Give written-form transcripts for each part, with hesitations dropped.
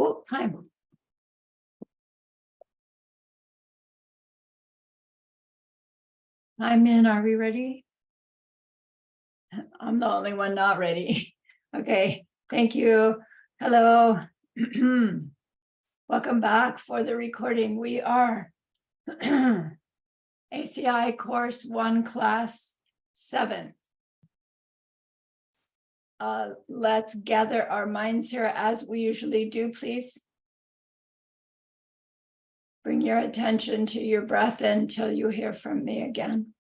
Oh, time. I'm in. Are we ready? I'm the only one not ready. Okay, thank you. Hello. Welcome back for the recording. We are ACI Course 1, Class 7. Let's gather our minds here as we usually do, please. Bring your attention to your breath until you hear from me again.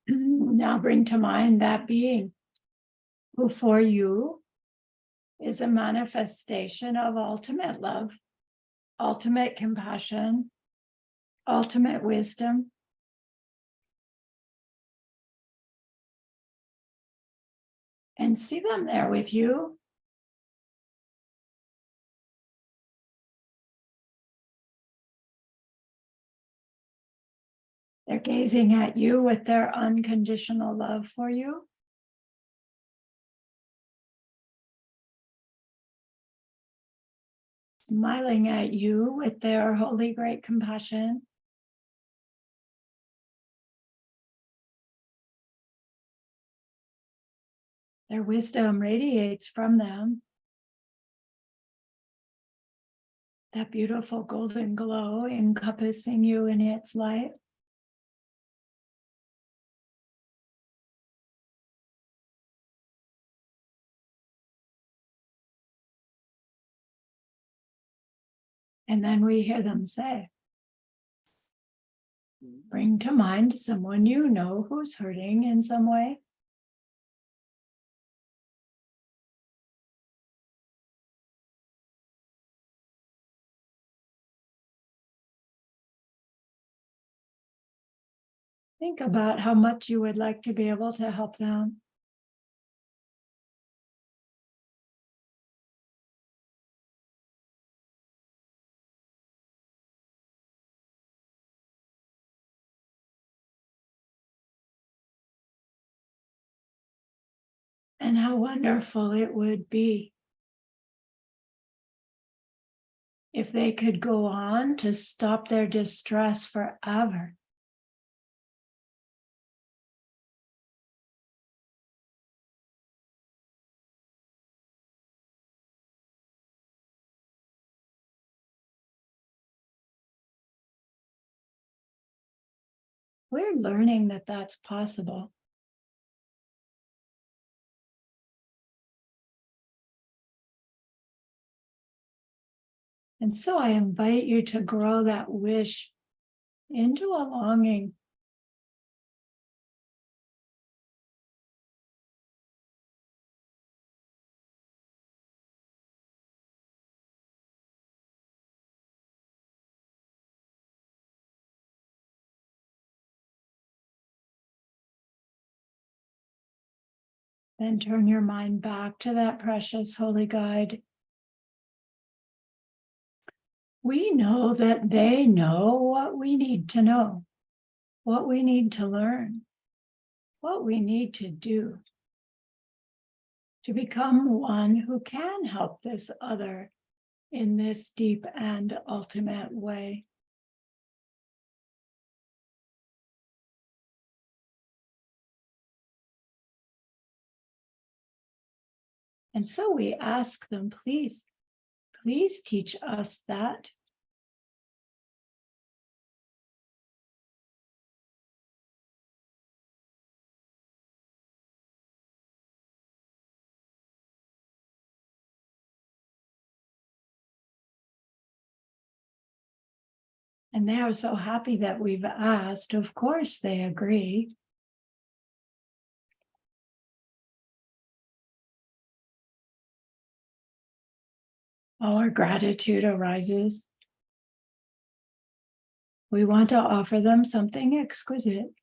Now bring to mind that being who for you is a manifestation of ultimate love, ultimate compassion, ultimate wisdom. And see them there with you. They're gazing at you with their unconditional love for you. Smiling at you with their holy great compassion. Their wisdom radiates from them. That beautiful golden glow encompassing you in its light. And then we hear them say, bring to mind someone you know who's hurting in some way. Think about how much you would like to be able to help them. And how wonderful it would be if they could go on to stop their distress forever. We're learning that that's possible. And so I invite you to grow that wish into a longing. Then turn your mind back to that precious holy guide We know that they know what we need to know, what we need to learn, what we need to do to become one who can help this other in this deep and ultimate way. And so we ask them, please teach us that. And they are so happy that we've asked. Of course, they agree. Our gratitude arises. We want to offer them something exquisite.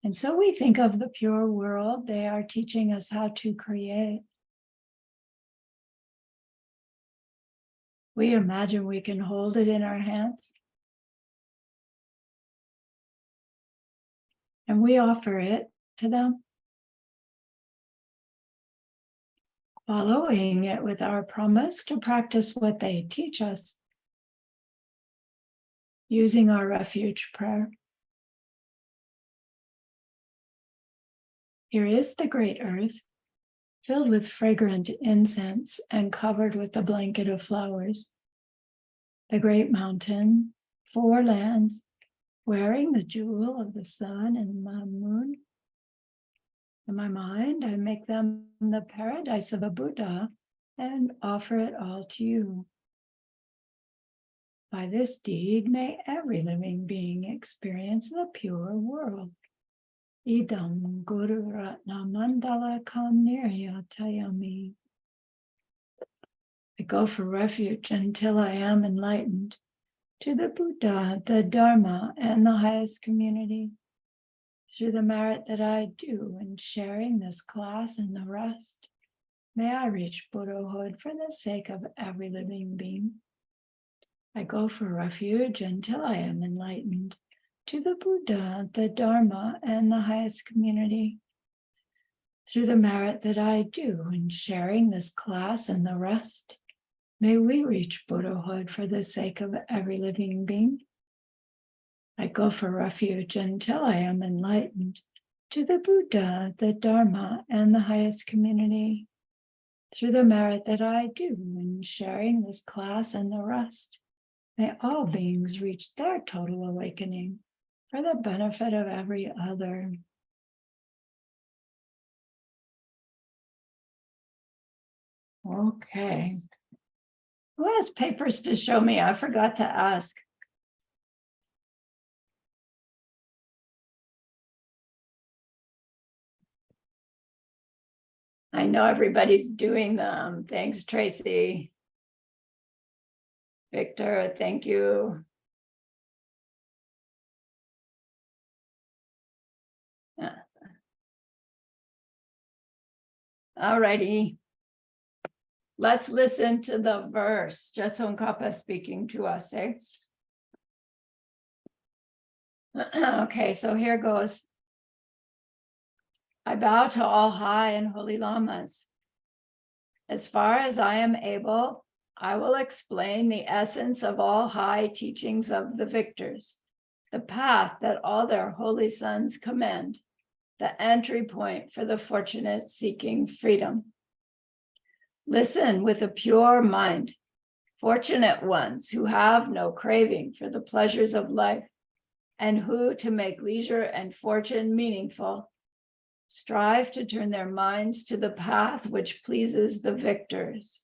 And so we think of the pure world they are teaching us how to create. We imagine we can hold it in our hands. And we offer it to them, following it with our promise to practice what they teach us, using our refuge prayer. Here is the great earth, filled with fragrant incense and covered with a blanket of flowers. The great mountain, 4 lands, wearing the jewel of the sun and the moon. In my mind, I make them the paradise of a Buddha and offer it all to you. By this deed, may every living being experience the pure world. Idam Guru Ratna Mandala Kam Niryatayami. I go for refuge until I am enlightened to the Buddha, the Dharma, and the highest community. Through the merit that I do in sharing this class and the rest, may I reach Buddhahood for the sake of every living being. I go for refuge until I am enlightened to the Buddha, the Dharma, and the highest community. Through the merit that I do in sharing this class and the rest, may we reach Buddhahood for the sake of every living being. I go for refuge until I am enlightened to the Buddha, the Dharma, and the highest community. Through the merit that I do in sharing this class and the rest, may all beings reach their total awakening for the benefit of every other. Okay. Who has papers to show me? I forgot to ask. I know everybody's doing them. Thanks, Tracy. Victor, thank you. All righty. Let's listen to the verse. Jetson Kappa speaking to us, eh? Okay, so here goes. I bow to all high and holy lamas. As far as I am able, I will explain the essence of all high teachings of the victors, the path that all their holy sons commend, the entry point for the fortunate seeking freedom. Listen with a pure mind, fortunate ones who have no craving for the pleasures of life and who, to make leisure and fortune meaningful, strive to turn their minds to the path which pleases the victors.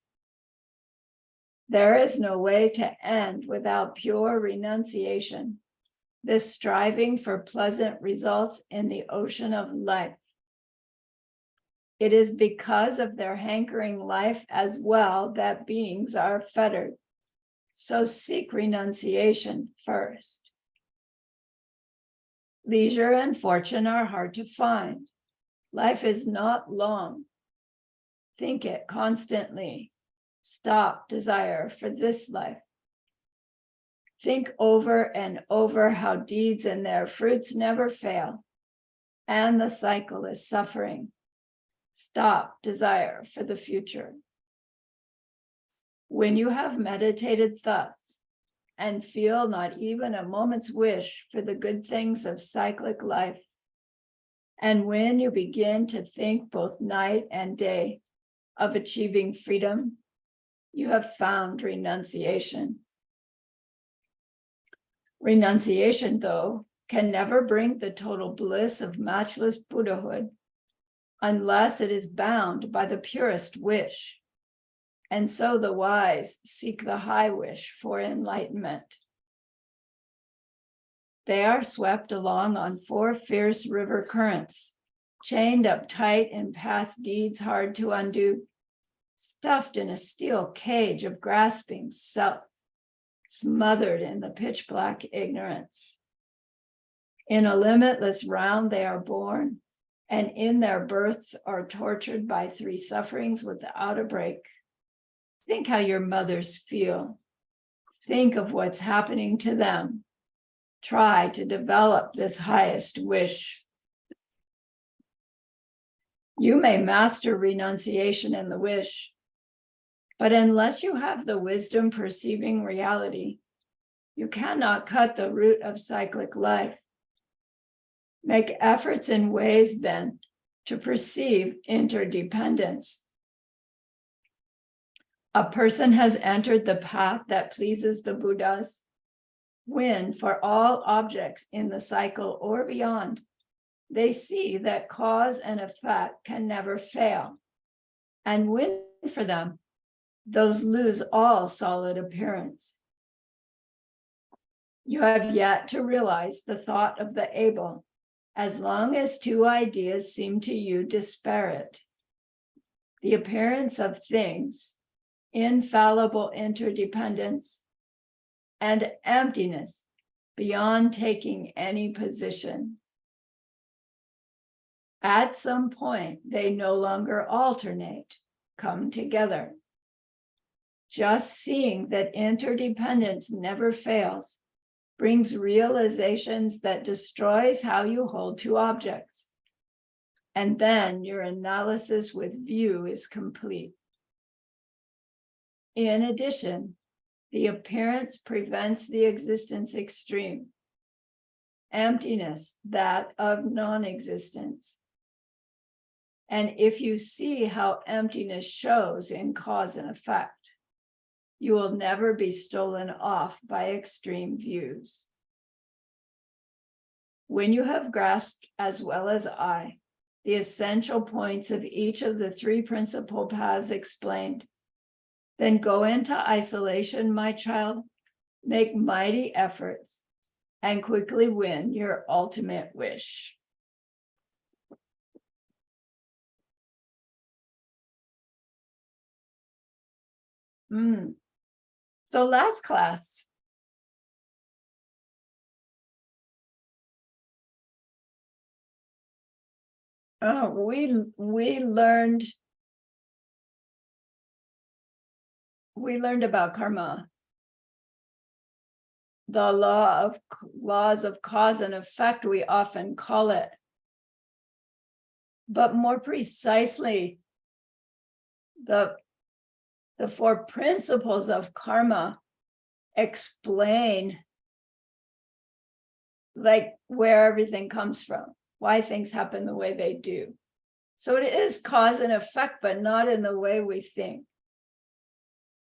There is no way to end without pure renunciation, this striving for pleasant results in the ocean of life. It is because of their hankering life as well that beings are fettered. So seek renunciation first. Leisure and fortune are hard to find. Life is not long. Think it constantly. Stop desire for this life. Think over and over how deeds and their fruits never fail, and the cycle is suffering. Stop desire for the future. When you have meditated thus and feel not even a moment's wish for the good things of cyclic life, and when you begin to think both night and day of achieving freedom, you have found renunciation. Renunciation, though, can never bring the total bliss of matchless Buddhahood unless it is bound by the purest wish. And so the wise seek the high wish for enlightenment. They are swept along on 4 fierce river currents, chained up tight in past deeds hard to undo, stuffed in a steel cage of grasping self, smothered in the pitch black ignorance. In a limitless round they are born, and in their births are tortured by 3 sufferings without a break. Think how your mothers feel. Think of what's happening to them. Try to develop this highest wish. You may master renunciation and the wish, but unless you have the wisdom perceiving reality, you cannot cut the root of cyclic life. Make efforts in ways then to perceive interdependence. A person has entered the path that pleases the Buddhas when, for all objects in the cycle or beyond, they see that cause and effect can never fail, and when for them, those lose all solid appearance. You have yet to realize the thought of the able, as long as 2 ideas seem to you disparate. The appearance of things, infallible interdependence, and emptiness beyond taking any position. At some point, they no longer alternate, come together. Just seeing that interdependence never fails brings realizations that destroys how you hold 2 objects. And then your analysis with view is complete. In addition, the appearance prevents the existence extreme, emptiness, that of non-existence. And if you see how emptiness shows in cause and effect, you will never be stolen off by extreme views. When you have grasped, as well as I, the essential points of each of the 3 principal paths explained, then go into isolation, my child, make mighty efforts, and quickly win your ultimate wish. So last class, we learned about karma, the laws of cause and effect, we often call it. But more precisely, the 4 principles of karma explain like where everything comes from, why things happen the way they do. So it is cause and effect, but not in the way we think.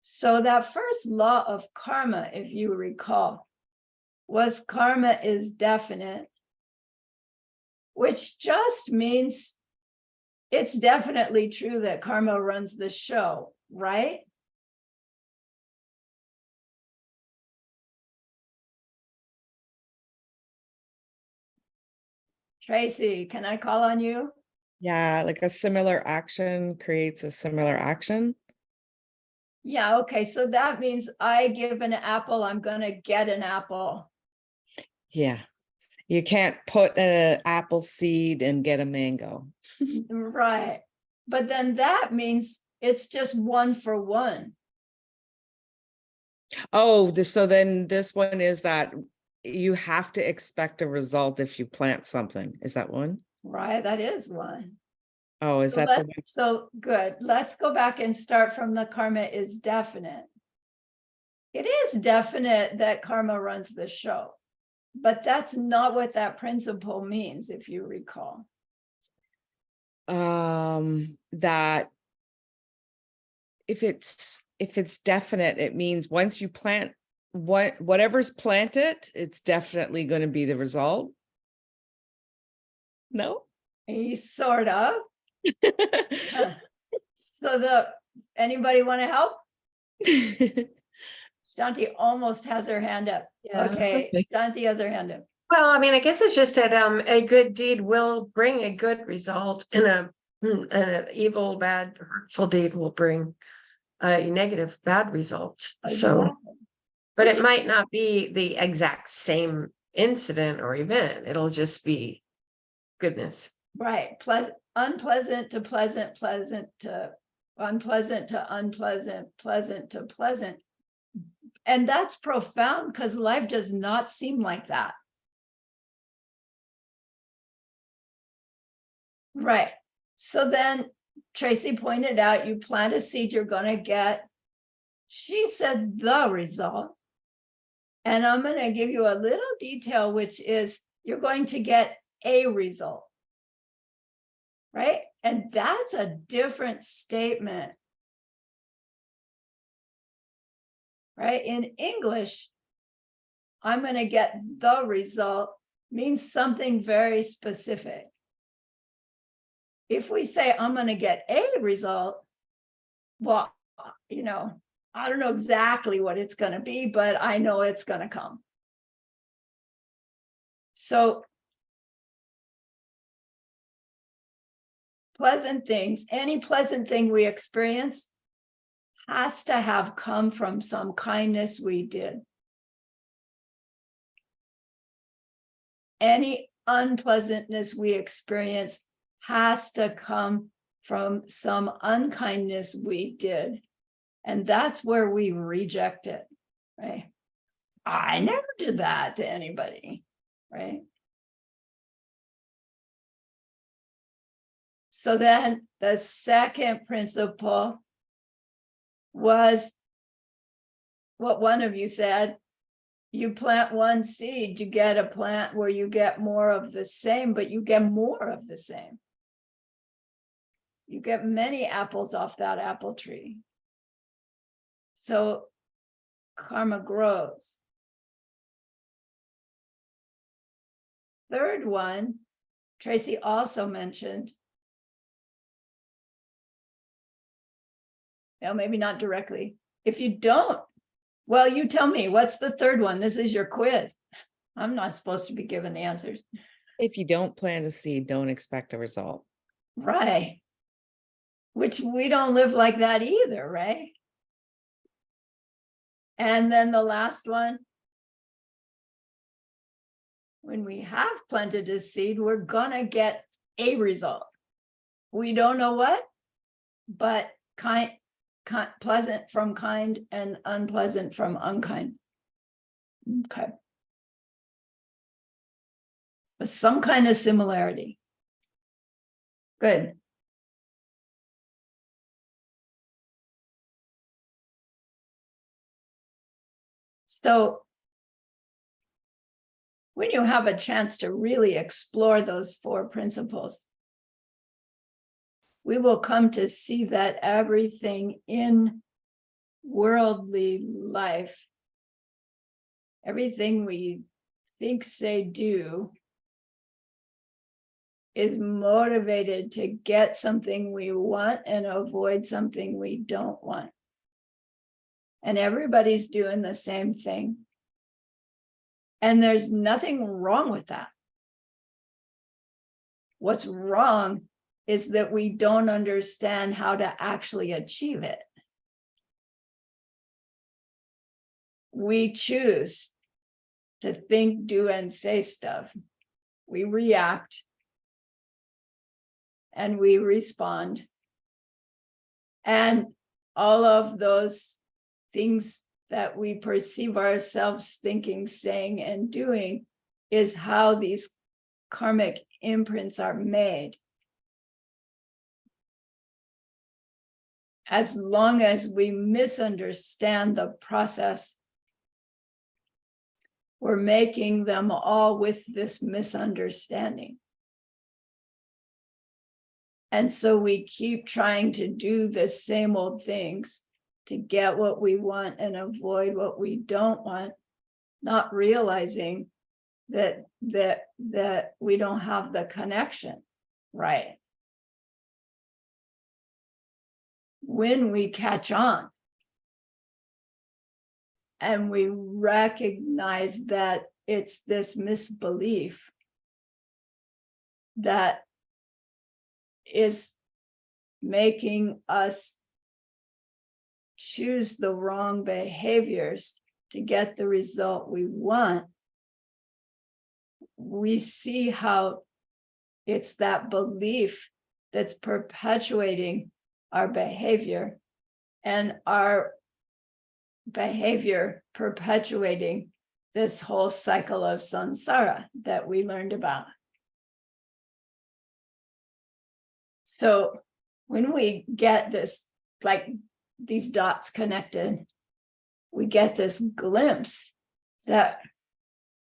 So that first law of karma, if you recall, was karma is definite, which just means it's definitely true that karma runs the show, right? Tracy, can I call on you? Yeah, like a similar action creates a similar action. Yeah, okay, so that means I give an apple, I'm gonna get an apple. Yeah, you can't put an apple seed and get a mango. Right, but then that means it's just 1 for 1. Oh, so then this one is that you have to expect a result if you plant something. Is that one? Right, that is 1. Oh, is So that the one? so good. Let's go back and start from the karma is definite. It is definite that karma runs the show, but that's not what that principle means, if you recall. That if it's definite, it means once you plant whatever's planted, it's definitely going to be the result. No? Sort of. So anybody want to help? Shanti almost has her hand up. Yeah, Okay, okay. Shanti has her hand up. Well, I mean, I guess it's just that a good deed will bring a good result, and an evil, bad, hurtful deed will bring a negative, bad result. So, Exactly. but it might not be the exact same incident or event. It'll just be goodness. Right, unpleasant to pleasant, pleasant to unpleasant to unpleasant, pleasant to pleasant. And that's profound because life does not seem like that. Right. So then Tracy pointed out, you plant a seed, you're going to get, she said, the result. And I'm going to give you a little detail, which is you're going to get a result. Right? And that's a different statement. Right? In English, I'm going to get the result means something very specific. If we say I'm going to get a result, well, you know, I don't know exactly what it's going to be, but I know it's going to come. So pleasant things, any pleasant thing we experience has to have come from some kindness we did. Any unpleasantness we experience has to come from some unkindness we did. And that's where we reject it, right? I never did that to anybody, right? So then the second principle was what one of you said, you plant one seed, you get a plant where you get more of the same, but you get more of the same. You get many apples off that apple tree. So karma grows. Third one, Tracy also mentioned, no, maybe not directly. If you don't, well, you tell me, what's the third one? This is your quiz. I'm not supposed to be given the answers. If you don't plant a seed, don't expect a result. Right. Which we don't live like that either, right? And then the last one, when we have planted a seed, we're gonna get a result. We don't know what, but pleasant from kind and unpleasant from unkind. Okay. But some kind of similarity. Good. So when you have a chance to really explore those 4 principles, we will come to see that everything in worldly life, everything we think, say, do, is motivated to get something we want and avoid something we don't want. And everybody's doing the same thing. And there's nothing wrong with that. What's wrong is that we don't understand how to actually achieve it. We choose to think, do, and say stuff. We react and we respond. And all of those things that we perceive ourselves thinking, saying, and doing is how these karmic imprints are made. As long as we misunderstand the process, we're making them all with this misunderstanding. And so we keep trying to do the same old things to get what we want and avoid what we don't want, not realizing that we don't have the connection, right? When we catch on and we recognize that it's this misbelief that is making us choose the wrong behaviors to get the result we want, we see how it's that belief that's perpetuating our behavior, and our behavior perpetuating this whole cycle of samsara that we learned about. So when we get this, like these dots connected, we get this glimpse that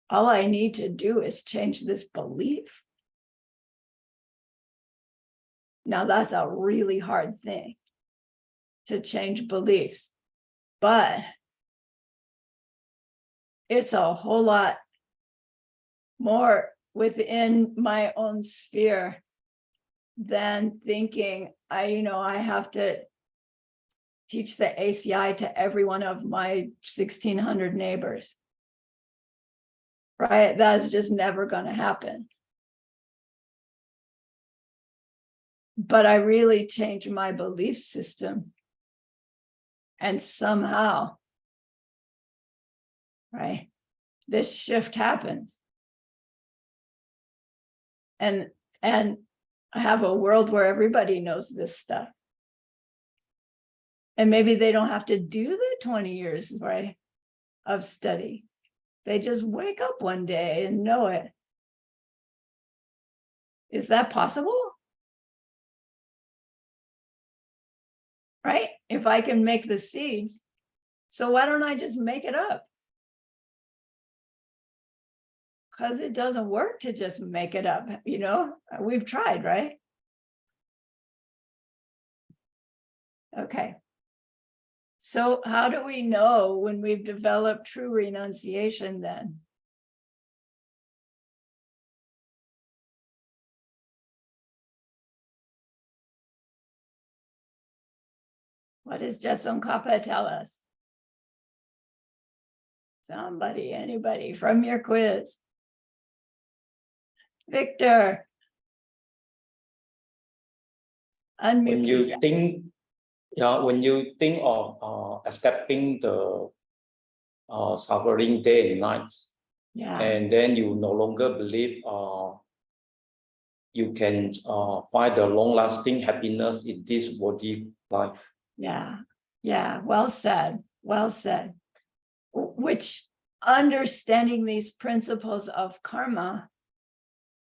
all I need to do is change this belief. Now that's a really hard thing to change beliefs, but it's a whole lot more within my own sphere than thinking I have to teach the ACI to every one of my 1,600 neighbors. Right? That's just never going to happen. But I really changed my belief system. And somehow, right, this shift happens. And I have a world where everybody knows this stuff. And maybe they don't have to do the 20 years, right, of study. They just wake up one day and know it. Is that possible? Right? If I can make the seeds, so why don't I just make it up? Because it doesn't work to just make it up, we've tried, right? Okay. So how do we know when we've developed true renunciation then? What does Jetson Kappa tell us? Somebody, anybody from your quiz? Victor. Unmute When you yourself. when you think of escaping the suffering day and night, Yeah. and then you no longer believe you can find the long-lasting happiness in this body life. Yeah. Well said. Well said. Which, understanding these principles of karma,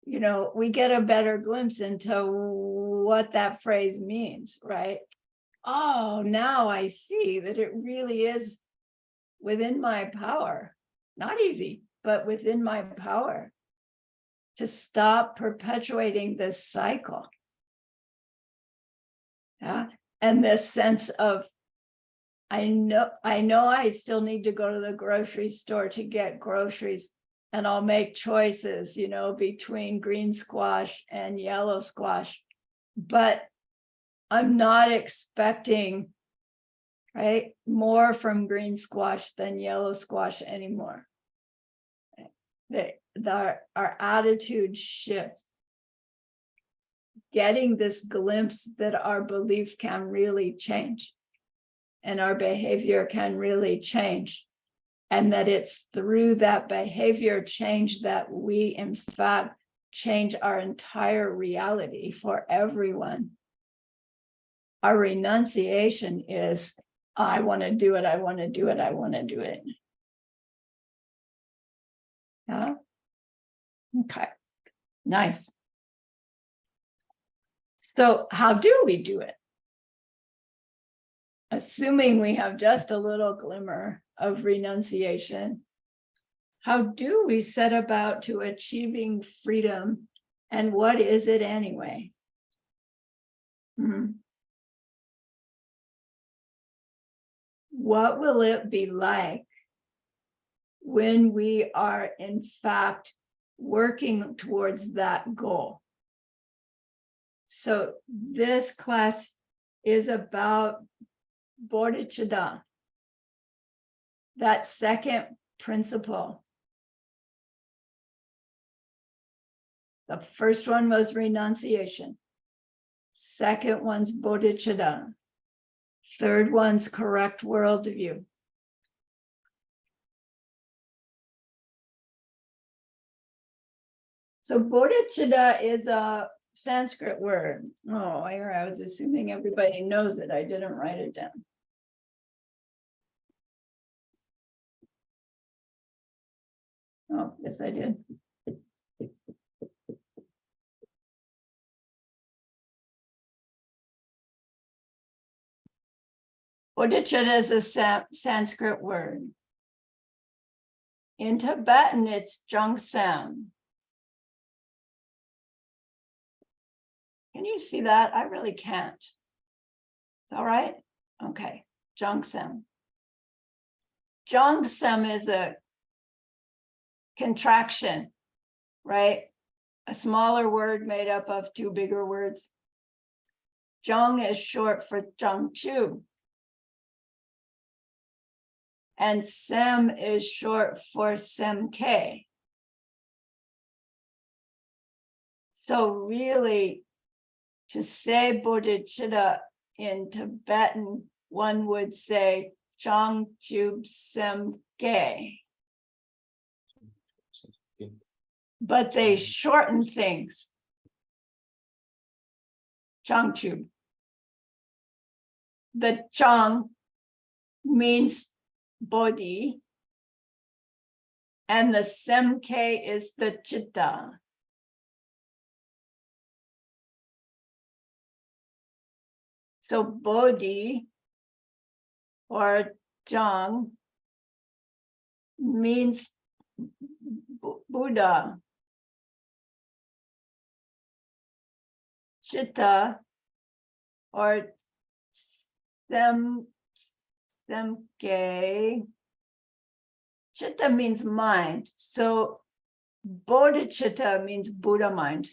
we get a better glimpse into what that phrase means, right? Oh, now I see that it really is within my power. Not easy, but within my power to stop perpetuating this cycle. Yeah. And this sense of, I know I still need to go to the grocery store to get groceries, and I'll make choices, between green squash and yellow squash, but I'm not expecting, right, more from green squash than yellow squash anymore. Our attitude shifts. Getting this glimpse that our belief can really change and our behavior can really change, and that it's through that behavior change that we, in fact, change our entire reality for everyone. Our renunciation is, I want to do it, I want to do it, I want to do it. Yeah. Okay. Nice. So how do we do it? Assuming we have just a little glimmer of renunciation, how do we set about to achieving freedom? And what is it anyway? What will it be like when we are in fact working towards that goal? So this class is about bodhicitta, that second principle. The first one was renunciation. Second one's bodhicitta. Third one's correct worldview. So bodhicitta is a Sanskrit word. Oh, I was assuming everybody knows it. I didn't write it down. Oh, yes, I did. Bodhicitta is a Sanskrit word. In Tibetan, it's Jongsam. Can you see that? I really can't. It's all right? Okay, Jongsam. Jongsam is a contraction, right? A smaller word made up of two bigger words. Jung is short for Jungchu. And Sem is short for Semke. So really, to say bodhicitta in Tibetan, one would say Jangchub Semke. But they shorten things. Jangchub. The Chang means bodhi, and the Semke is the chitta. So bodhi or Jang means Buddha. Chitta or Semke. Chitta means mind. So bodhicitta means Buddha mind.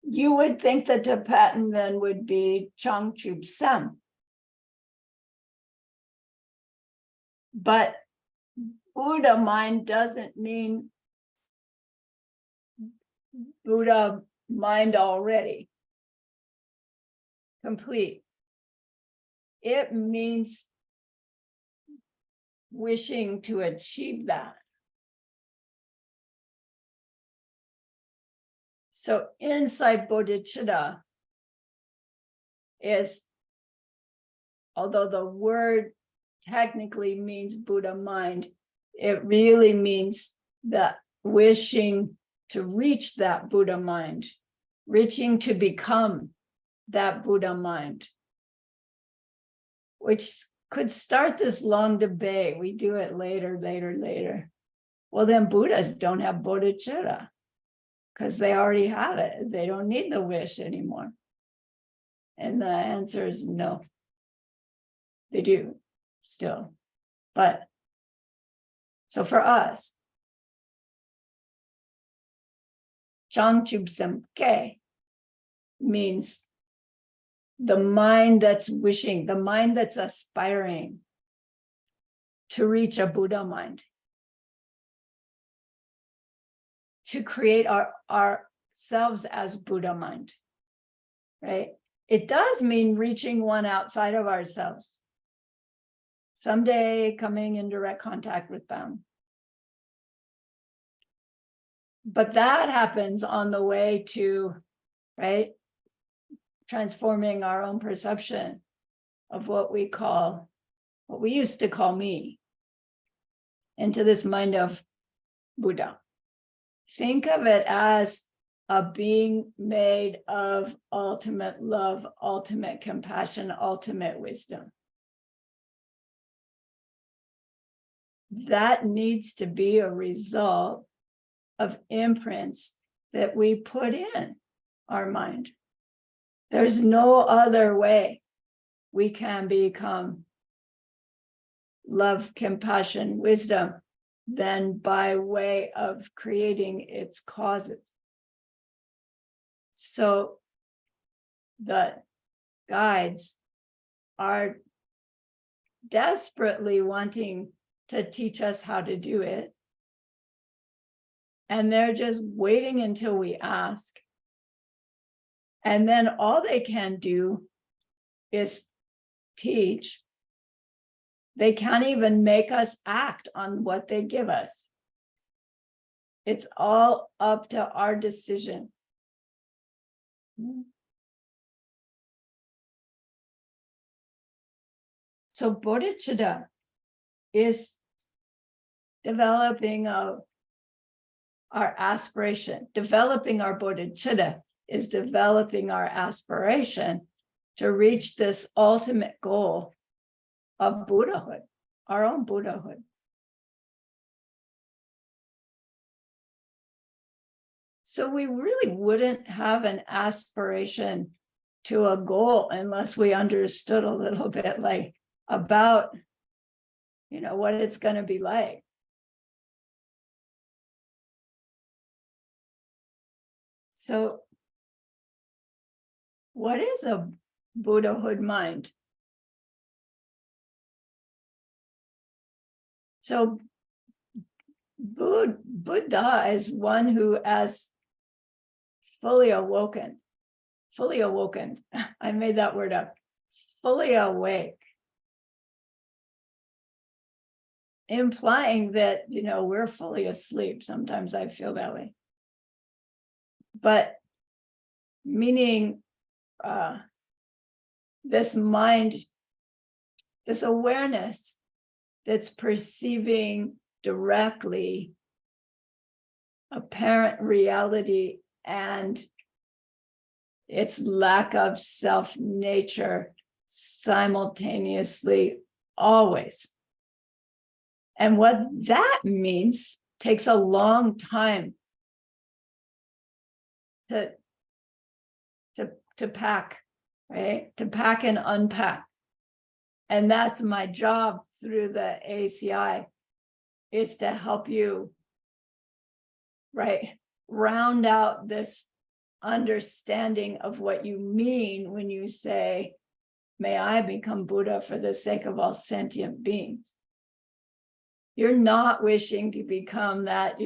You would think the Tibetan then would be Changchub Sem. But Buddha mind doesn't mean Buddha mind already. Complete. It means wishing to achieve that. So inside bodhicitta is, although the word technically means Buddha mind, it really means that wishing to reach that Buddha mind, reaching to become that Buddha mind, which could start this long debate. We do it later. Well, then Buddhas don't have bodhicitta because they already have it. They don't need the wish anymore. And the answer is no. They do still. But so for us, Changchub Semke means the mind that's wishing, the mind that's aspiring to reach a Buddha mind, to create ourselves as Buddha mind, right? It does mean reaching one outside of ourselves. Someday coming in direct contact with them. But that happens on the way to, right? transforming our own perception of what we used to call me, into this mind of Buddha. Think of it as a being made of ultimate love, ultimate compassion, ultimate wisdom. That needs to be a result of imprints that we put in our mind. There's no other way we can become love, compassion, wisdom than by way of creating its causes. So the guides are desperately wanting to teach us how to do it. And they're just waiting until we ask. And then all they can do is teach. They can't even make us act on what they give us. It's all up to our decision. So bodhicitta is developing our aspiration. Developing our bodhicitta is developing our aspiration to reach this ultimate goal of Buddhahood, our own Buddhahood. So we really wouldn't have an aspiration to a goal unless we understood a little bit like about, what it's going to be like. So what is a Buddhahood mind? So Buddha is one who has fully awoken. I made that word up. Fully awake. Implying that, we're fully asleep. Sometimes I feel that way. But meaning this mind, this awareness that's perceiving directly apparent reality and its lack of self-nature simultaneously, always. And what that means takes a long time to pack, right? To pack and unpack. And that's my job through the ACI, is to help you, right, round out this understanding of what you mean when you say, may I become Buddha for the sake of all sentient beings. You're not wishing to become that,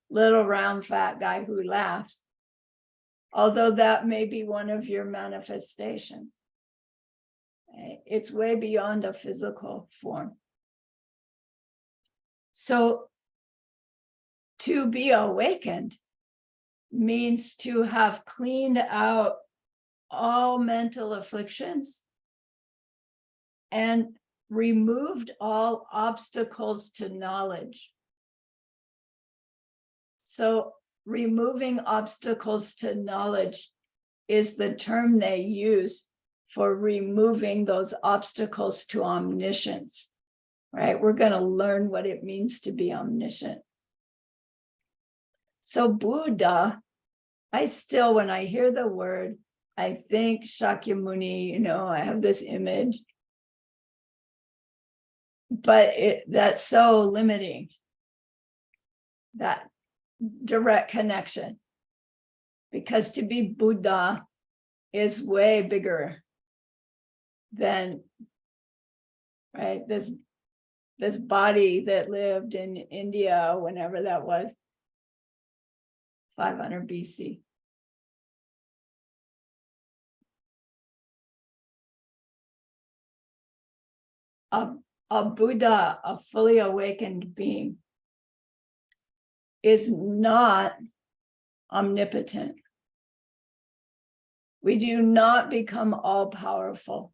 little round fat guy who laughs, although that may be one of your manifestations. It's way beyond a physical form. So to be awakened means to have cleaned out all mental afflictions and removed all obstacles to knowledge. So removing obstacles to knowledge is the term they use for removing those obstacles to omniscience, right? We're going to learn what it means to be omniscient. So Buddha, when I hear the word, I think Shakyamuni, I have this image, but that's so limiting, that direct connection, because to be Buddha is way bigger than, right, this body that lived in India, whenever that was, 500 BC. A Buddha, a fully awakened being, is not omnipotent. We do not become all powerful.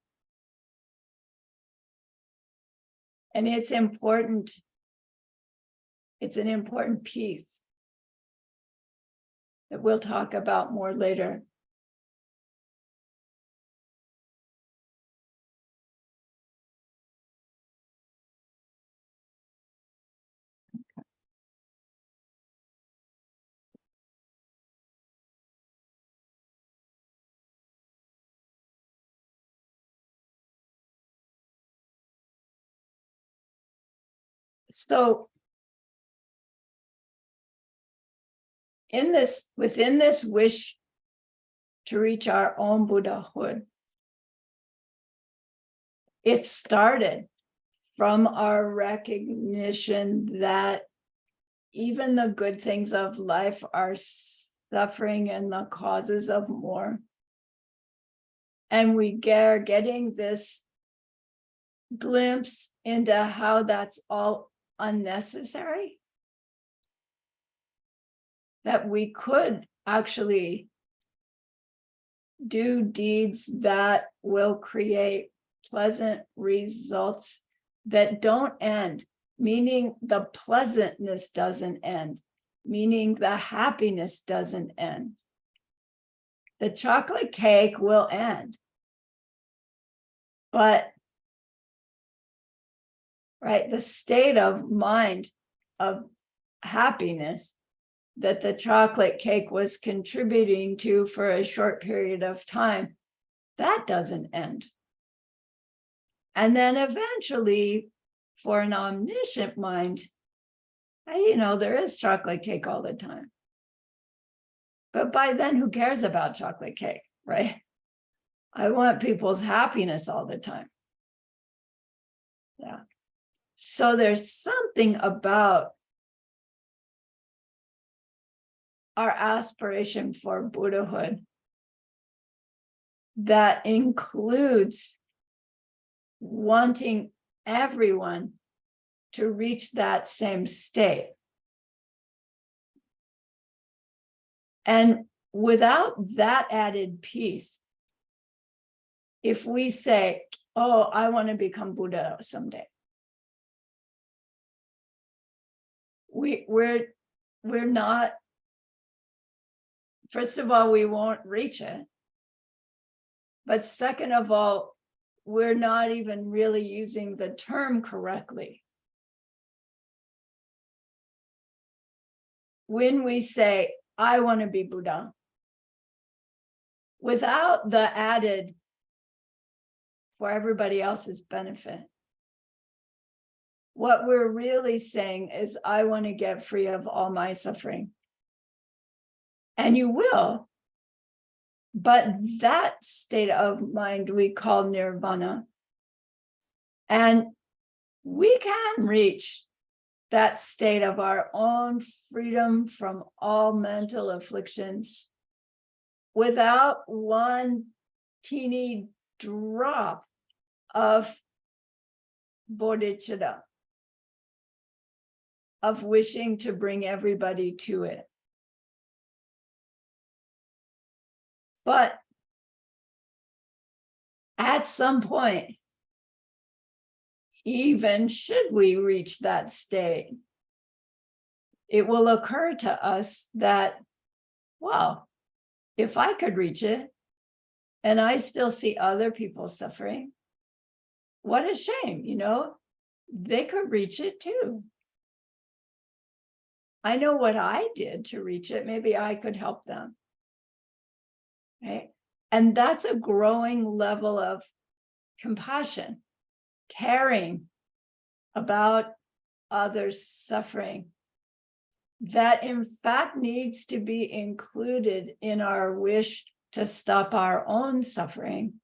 And it's important. It's an important piece that we'll talk about more later. So within this wish to reach our own Buddhahood, it started from our recognition that even the good things of life are suffering and the causes of more. And we are getting this glimpse into how that's all unnecessary. That we could actually do deeds that will create pleasant results that don't end, meaning the pleasantness doesn't end, meaning the happiness doesn't end. The chocolate cake will end. But, right, the state of mind of happiness that the chocolate cake was contributing to for a short period of time, that doesn't end. And then eventually, for an omniscient mind, there is chocolate cake all the time. But by then, who cares about chocolate cake, right? I want people's happiness all the time. Yeah. So there's something about our aspiration for Buddhahood that includes wanting everyone to reach that same state. And without that added piece, if we say, oh, I want to become Buddha someday, we're not, first of all, we won't reach it. But second of all, we're not even really using the term correctly. When we say, I want to be Buddha, without the added for everybody else's benefit, what we're really saying is, I want to get free of all my suffering. And you will. But that state of mind we call nirvana. And we can reach that state of our own freedom from all mental afflictions without one teeny drop of bodhicitta, of wishing to bring everybody to it. But at some point, even should we reach that state, it will occur to us that, well, if I could reach it and I still see other people suffering, what a shame, they could reach it too. I know what I did to reach it. Maybe I could help them. Right? And that's a growing level of compassion, caring about others' suffering, that in fact needs to be included in our wish to stop our own suffering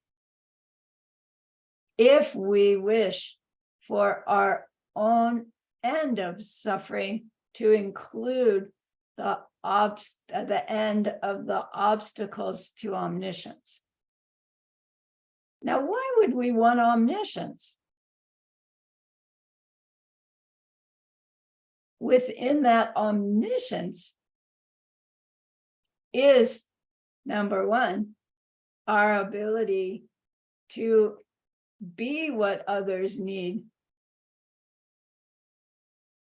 if we wish for our own end of suffering to include the end of the obstacles to omniscience. Now, why would we want omniscience? Within that omniscience is, number one, our ability to be what others need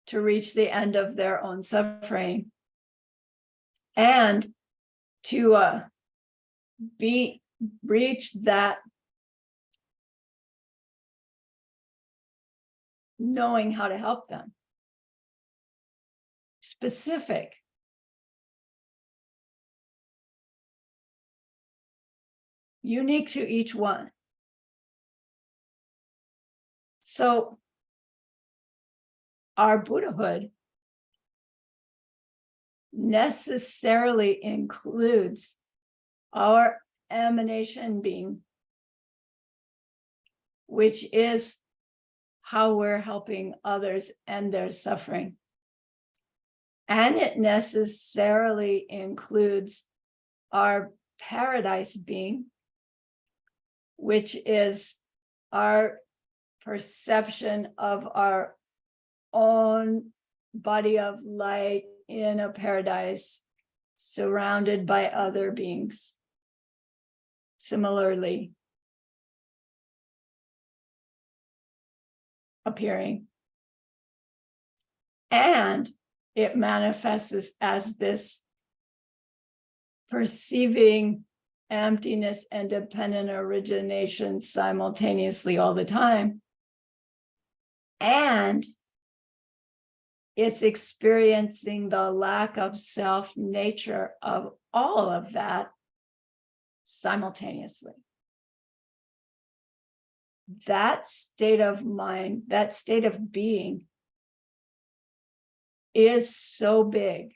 to reach the end of their own suffering, and to reach that knowing how to help them. Specific. Unique to each one. So our Buddhahood necessarily includes our emanation being, which is how we're helping others end their suffering. And it necessarily includes our paradise being, which is our perception of our own body of light in a paradise surrounded by other beings similarly appearing. And it manifests as this perceiving emptiness and dependent origination simultaneously all the time. And it's experiencing the lack of self nature of all of that simultaneously. That state of mind, that state of being is so big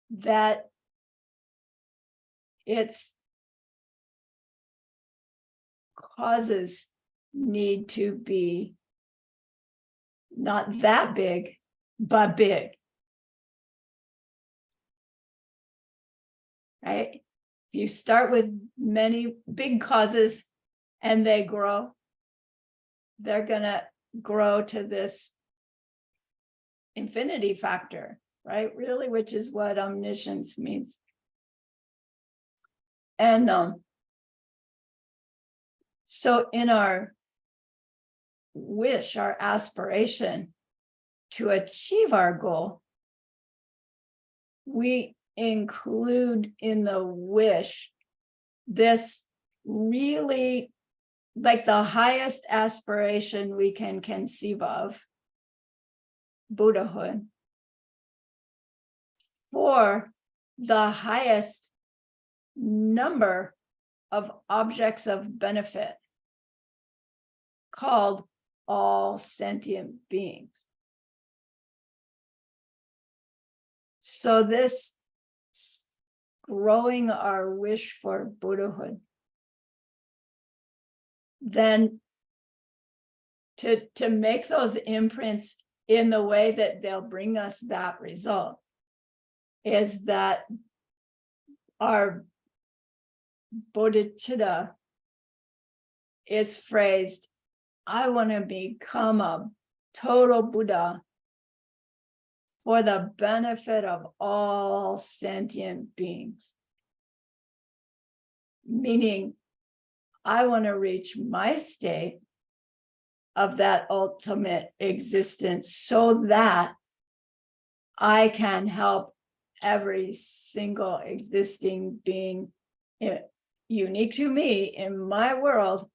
that its causes need to be not that big, but big. Right? If you start with many big causes and they grow, they're going to grow to this infinity factor, right? Really, which is what omniscience means. And so in our wish, our aspiration to achieve our goal, we include in the wish this really like the highest aspiration we can conceive of, Buddhahood, for the highest number of objects of benefit called all sentient beings. So this growing our wish for Buddhahood, then to make those imprints in the way that they'll bring us that result is that our bodhicitta is phrased, I want to become a total Buddha for the benefit of all sentient beings. Meaning, I want to reach my state of that ultimate existence so that I can help every single existing being unique to me in my world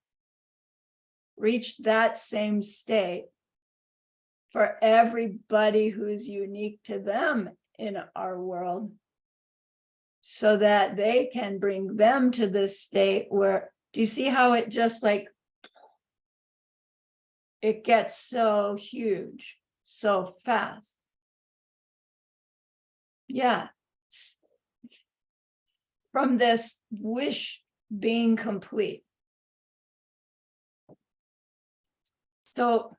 reach that same state for everybody who's unique to them in our world, so that they can bring them to this state where, do you see how it just like, it gets so huge, so fast? Yeah. From this wish being complete. So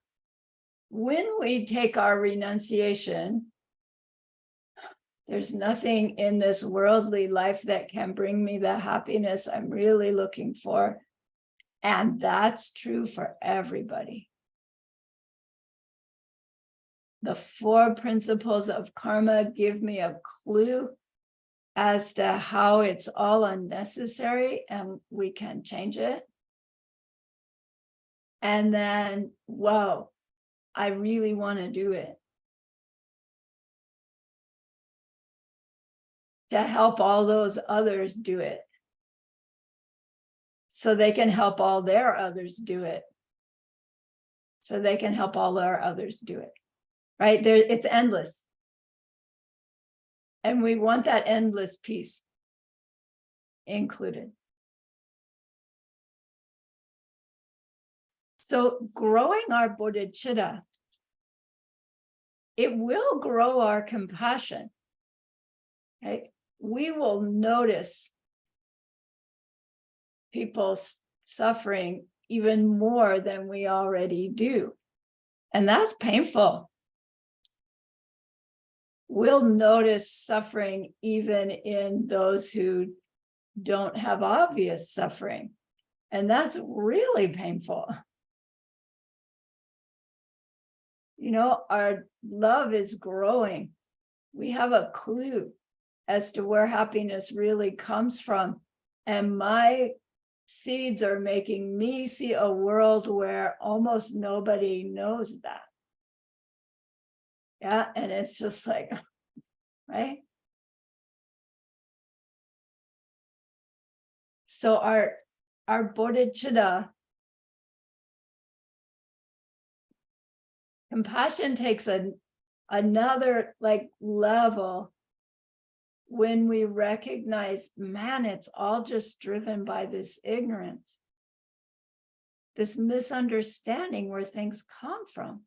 when we take our renunciation, there's nothing in this worldly life that can bring me the happiness I'm really looking for. And that's true for everybody. The 4 principles of karma give me a clue as to how it's all unnecessary and we can change it. And then, whoa, I really want to do it. To help all those others do it. So they can help all their others do it. So they can help all their others do it. Right? There, it's endless. And we want that endless piece included. So growing our bodhicitta, it will grow our compassion. Okay? We will notice people's suffering even more than we already do. And that's painful. We'll notice suffering even in those who don't have obvious suffering. And that's really painful. You know, our love is growing. We have a clue as to where happiness really comes from. And my seeds are making me see a world where almost nobody knows that. Yeah, and it's just like, right? So our bodhicitta, compassion takes another like level when we recognize, man, it's all just driven by this ignorance, this misunderstanding where things come from.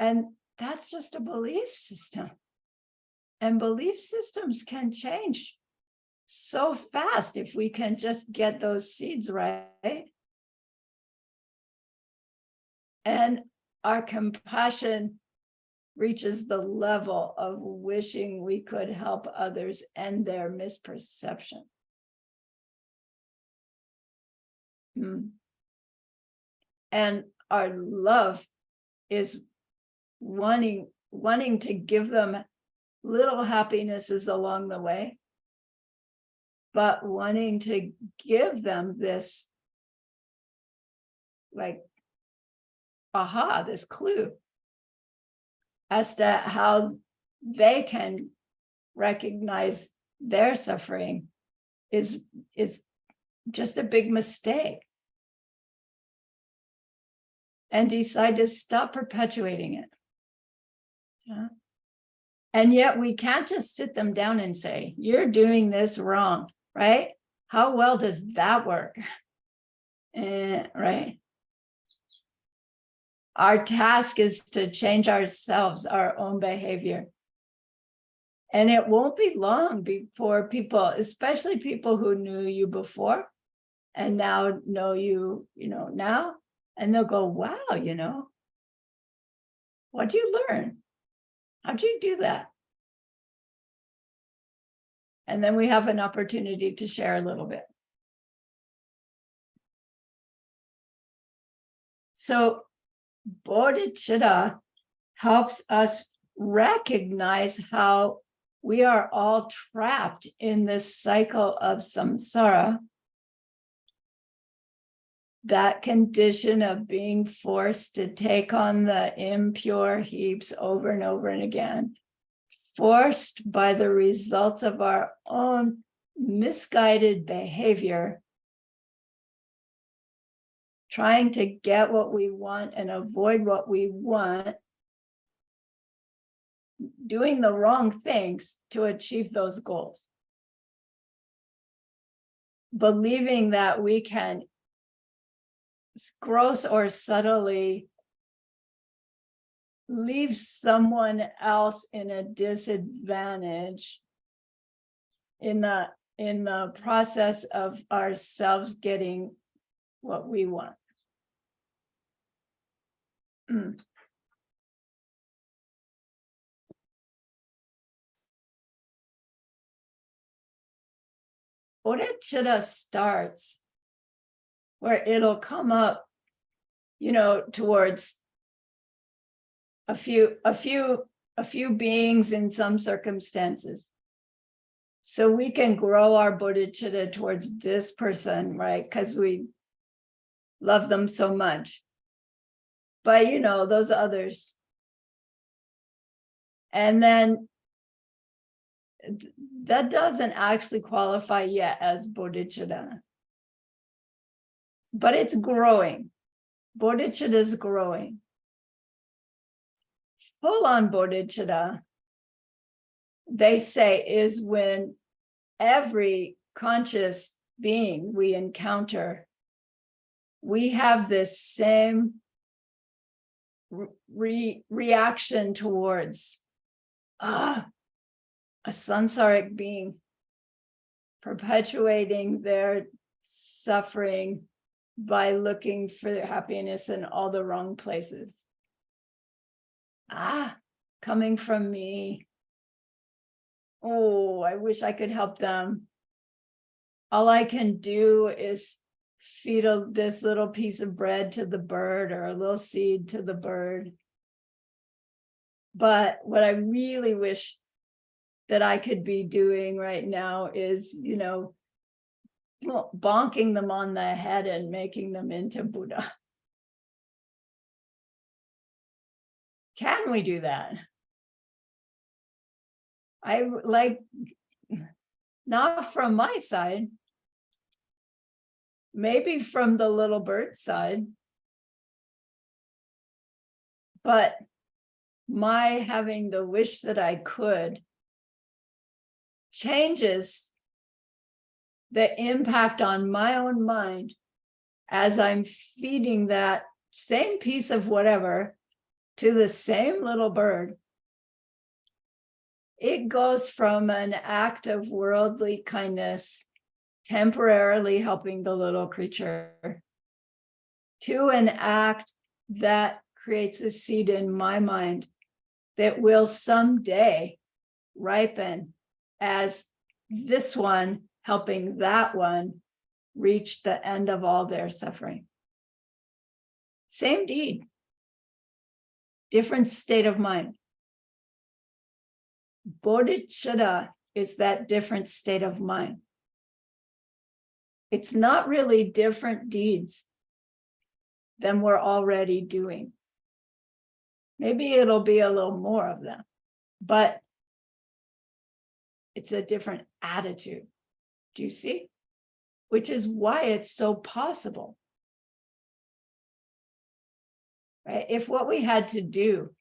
And that's just a belief system. And belief systems can change so fast if we can just get those seeds right. And our compassion reaches the level of wishing we could help others end their misperception. And our love is wanting to give them little happinesses along the way, but wanting to give them this like aha, this clue as to how they can recognize their suffering is just a big mistake, and decide to stop perpetuating it. Yeah. And yet we can't just sit them down and say, you're doing this wrong, right? How well does that work? Right? Our task is to change ourselves, our own behavior. And it won't be long before people, especially people who knew you before and now know you, now, and they'll go, wow, what'd you learn? How'd you do that? And then we have an opportunity to share a little bit. So bodhicitta helps us recognize how we are all trapped in this cycle of samsara, that condition of being forced to take on the impure heaps over and over and again, forced by the results of our own misguided behavior, trying to get what we want and avoid what we want, doing the wrong things to achieve those goals. Believing that we can gross or subtly leave someone else in a disadvantage in the process of ourselves getting what we want. Bodhicitta starts where it'll come up, towards a few beings in some circumstances. So we can grow our bodhicitta towards this person, right? Because we love them so much. But you know, those others. And then that doesn't actually qualify yet as bodhicitta. But it's growing. Bodhicitta is growing. Full-on bodhicitta, they say, is when every conscious being we encounter, we have this same reaction towards a samsaric being perpetuating their suffering by looking for their happiness in all the wrong places. Coming from me. Oh, I wish I could help them. All I can do is feed this little piece of bread to the bird or a little seed to the bird. But what I really wish that I could be doing right now is, you know, bonking them on the head and making them into Buddha. Can we do that? I like, not from my side, maybe from the little bird side, but my having the wish that I could changes the impact on my own mind as I'm feeding that same piece of whatever to the same little bird. It goes from an act of worldly kindness, temporarily helping the little creature, to an act that creates a seed in my mind that will someday ripen as this one helping that one reach the end of all their suffering. Same deed, different state of mind. Bodhicitta is that different state of mind. It's not really different deeds than we're already doing. Maybe it'll be a little more of them, but it's a different attitude. Do you see? Which is why it's so possible. Right? If what we had to do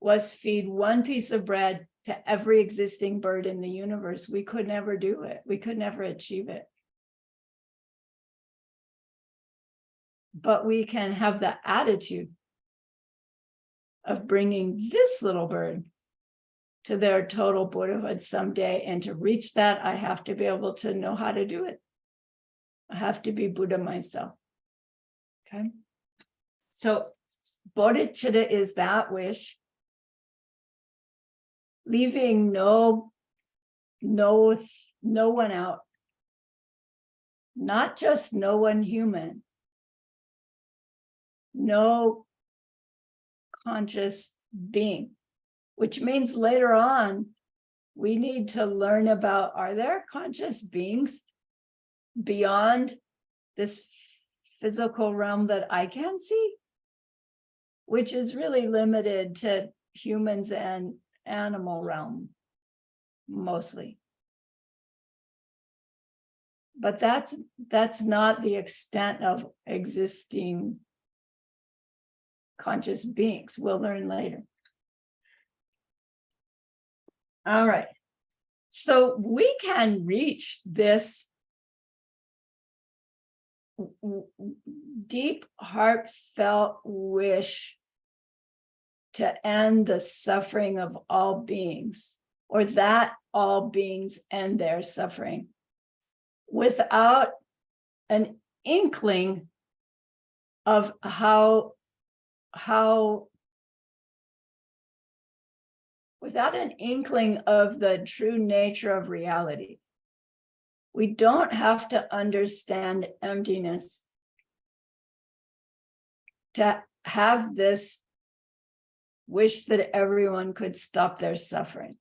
was feed one piece of bread to every existing bird in the universe, we could never do it. We could never achieve it. But we can have the attitude of bringing this little bird to their total Buddhahood someday. And to reach that, I have to be able to know how to do it. I have to be Buddha myself. Okay. So bodhicitta is that wish, leaving no one out, not just no one human, no conscious being, which means later on, we need to learn about, are there conscious beings beyond this physical realm that I can see? Which is really limited to humans and animal realm, mostly. But that's not the extent of existing conscious beings. We'll learn later. All right. So we can reach this deep, heartfelt wish to end the suffering of all beings, or that all beings end their suffering, without an inkling of without an inkling of the true nature of reality. We don't have to understand emptiness to have this wish that everyone could stop their suffering.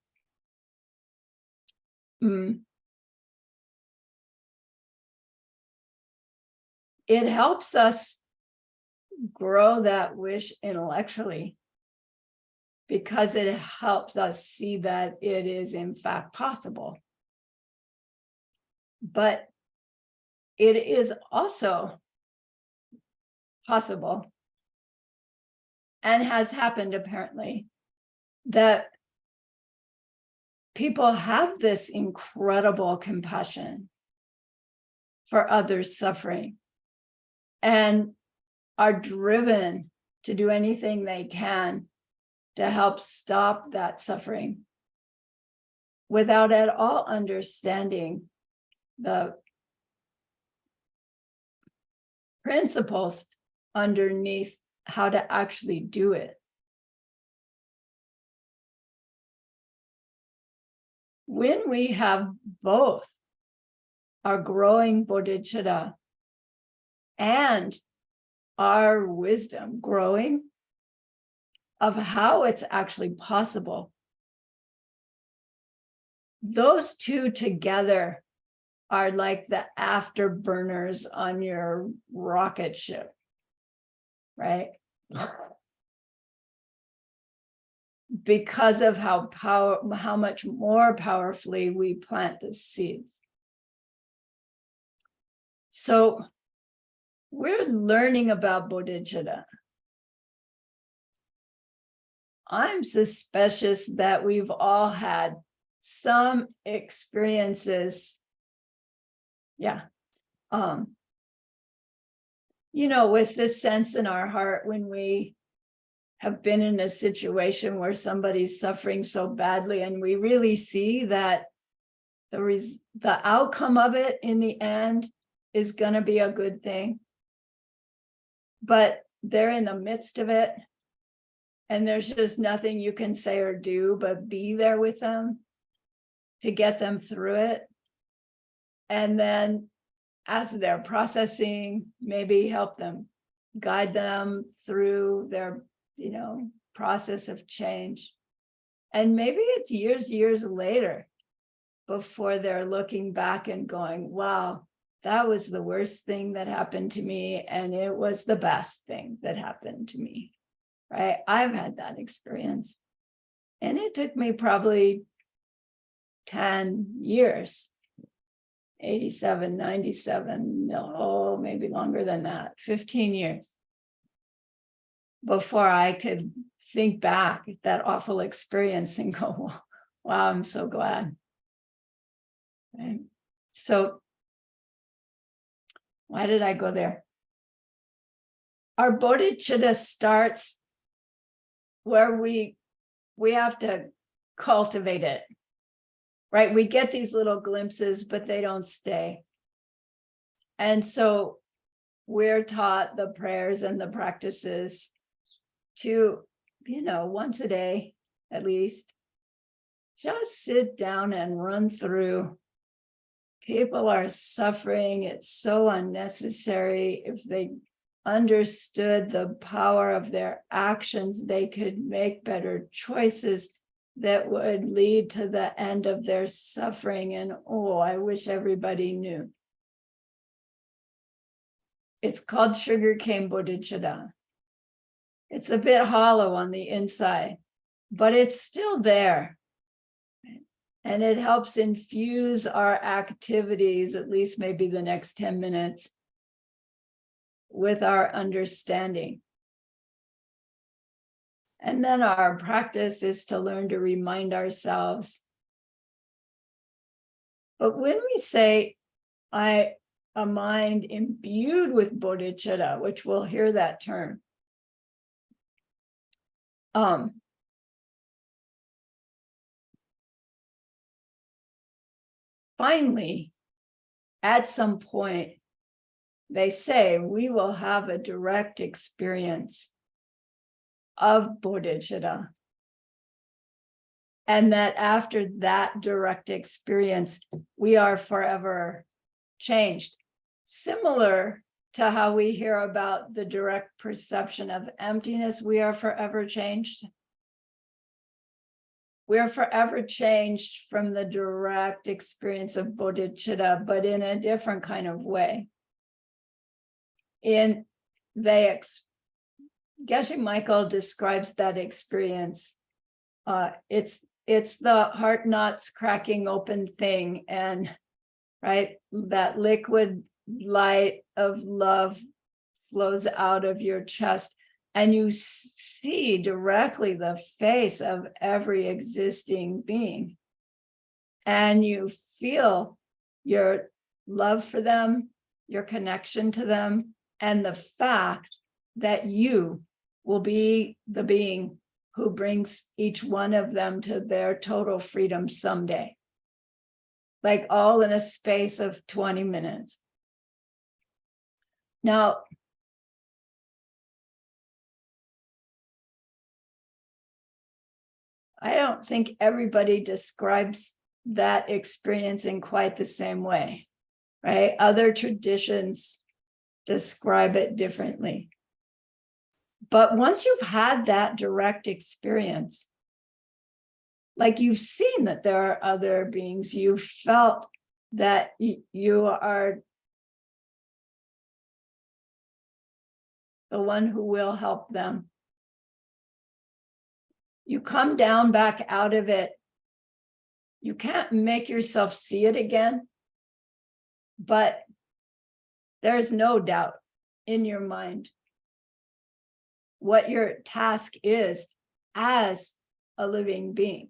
it helps us grow that wish intellectually, because it helps us see that it is in fact possible. But it is also possible, and has happened apparently, that people have this incredible compassion for others suffering and are driven to do anything they can to help stop that suffering, without at all understanding the principles underneath how to actually do it. When we have both our growing bodhicitta and our wisdom growing of how it's actually possible, those two together are like the afterburners on your rocket ship, right? Because of how much more powerfully we plant the seeds. So we're learning about bodhicitta. I'm suspicious that we've all had some experiences, with this sense in our heart when we have been in a situation where somebody's suffering so badly, and we really see that the outcome of it in the end is going to be a good thing, but they're in the midst of it, and there's just nothing you can say or do but be there with them to get them through it. And then as they're processing, maybe help them, guide them through their process of change. And maybe it's years later before they're looking back and going, wow, that was the worst thing that happened to me, and it was the best thing that happened to me, right? I've had that experience, and it took me probably 10 years, 87, 97, no, maybe longer than that, 15 years, before I could think back at that awful experience and go, wow, I'm so glad. Right? So why did I go there? Our bodhicitta starts where we have to cultivate it, right? We get these little glimpses, but they don't stay. And so we're taught the prayers and the practices to, once a day at least, just sit down and run through. People are suffering. It's so unnecessary. If they understood the power of their actions, they could make better choices that would lead to the end of their suffering. And I wish everybody knew. It's called sugarcane bodhicitta. It's a bit hollow on the inside, but it's still there. And it helps infuse our activities, at least maybe the next 10 minutes, with our understanding. And then our practice is to learn to remind ourselves. But when we say, a mind imbued with bodhicitta, which we'll hear that term, finally, at some point, they say we will have a direct experience of bodhicitta. And that after that direct experience, we are forever changed. Similar to how we hear about the direct perception of emptiness, we are forever changed. we're forever changed from the direct experience of bodhicitta, but in a different kind of way. Geshe Michael describes that experience. It's the heart knots cracking open thing, and right, that liquid light of love flows out of your chest, and you see directly the face of every existing being, and you feel your love for them, your connection to them, and the fact that you will be the being who brings each one of them to their total freedom someday. Like all in a space of 20 minutes. Now, I don't think everybody describes that experience in quite the same way, right? Other traditions describe it differently. But once you've had that direct experience, like you've seen that there are other beings, you felt that you are the one who will help them. You come down back out of it. You can't make yourself see it again, but there's no doubt in your mind what your task is as a living being.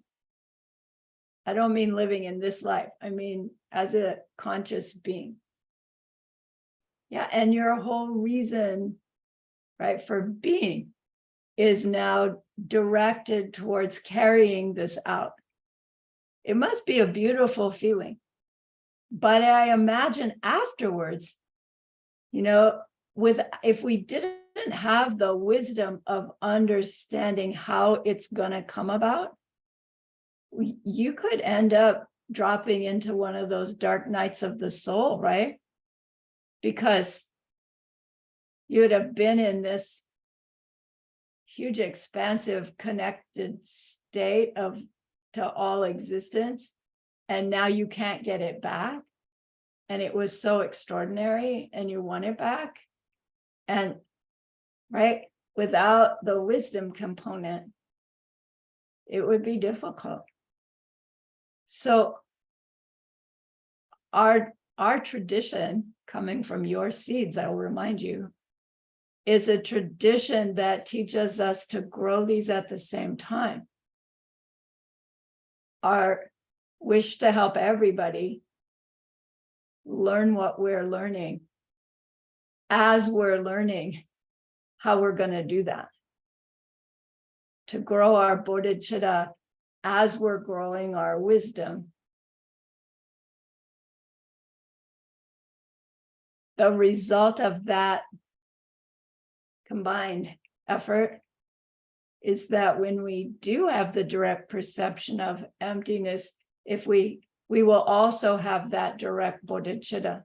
I don't mean living in this life. I mean, as a conscious being. Yeah, and your whole reason, right, for being is now directed towards carrying this out. It must be a beautiful feeling. But I imagine afterwards, if we didn't have the wisdom of understanding how it's going to come about, you could end up dropping into one of those dark nights of the soul, right? Because you'd have been in this huge, expansive, connected state to all existence, and now you can't get it back. And it was so extraordinary, and you want it back. And right, without the wisdom component, it would be difficult. So our tradition, coming from your seeds, I will remind you, is a tradition that teaches us to grow these at the same time. Our wish to help everybody learn what we're learning as we're learning how we're going to do that. To grow our bodhicitta as we're growing our wisdom. The result of that combined effort is that when we do have the direct perception of emptiness, if we will also have that direct bodhicitta.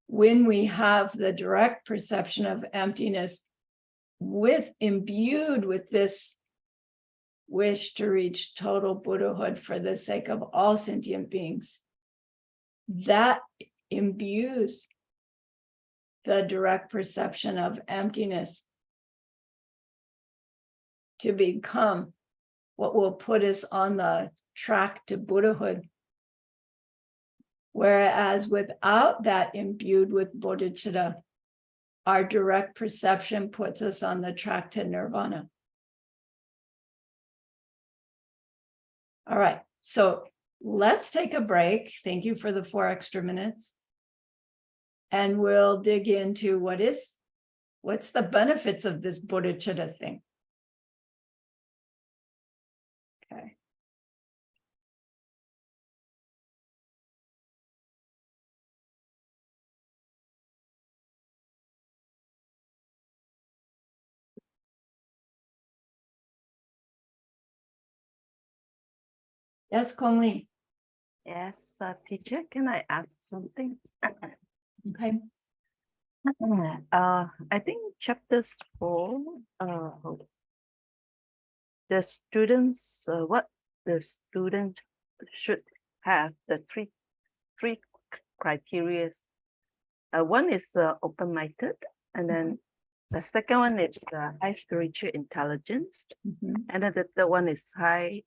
When we have the direct perception of emptiness imbued with this wish to reach total Buddhahood for the sake of all sentient beings, that imbues the direct perception of emptiness to become what will put us on the track to Buddhahood. Whereas without that imbued with bodhicitta, our direct perception puts us on the track to nirvana. All right, so let's take a break. Thank you for the 4 extra minutes. And we'll dig into what's the benefits of this bodhicitta thing. Okay. Yes, Kong Li. Yes, teacher, can I ask something? Okay. I think chapters 4, the students, what the student should have the three criteria. One is open-minded, and then the second one is high spiritual intelligence, Mhm. and then the third one is high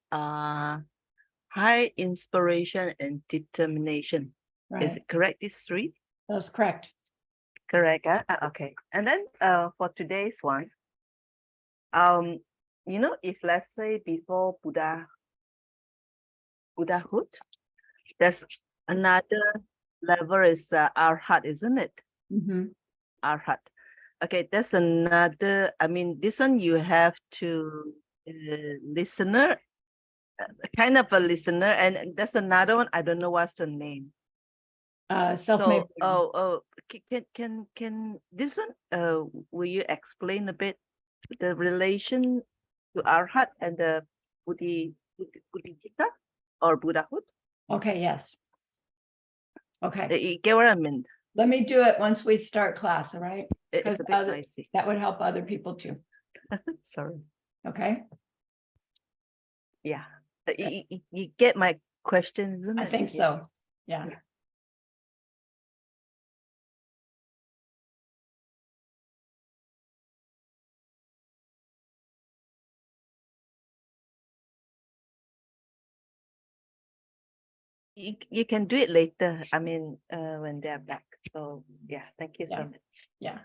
inspiration and determination. Is Right, it correct? These three? that's correct. Correct. Okay. And then for today's one, if let's say before Buddhahood, there's another level is Arhat, isn't it? Mhm. Arhat. Okay, there's another. I mean, this one you have to listener, kind of a listener, and there's another one. I don't know what's the name. Self-made. So, can this one? Will you explain a bit the relation to Arhat and the Buddhista or Buddhahood? Okay, yes. Okay, You get what I mean? let me do it once we start class, all right? It's Because a bit noisy. that would help other people too, Sorry. okay? Yeah. You get my question, isn't I it? think Yes. so, yeah. Yeah. You can do it later. I mean, when they're back. So yeah, thank you so Yes. much. Yeah.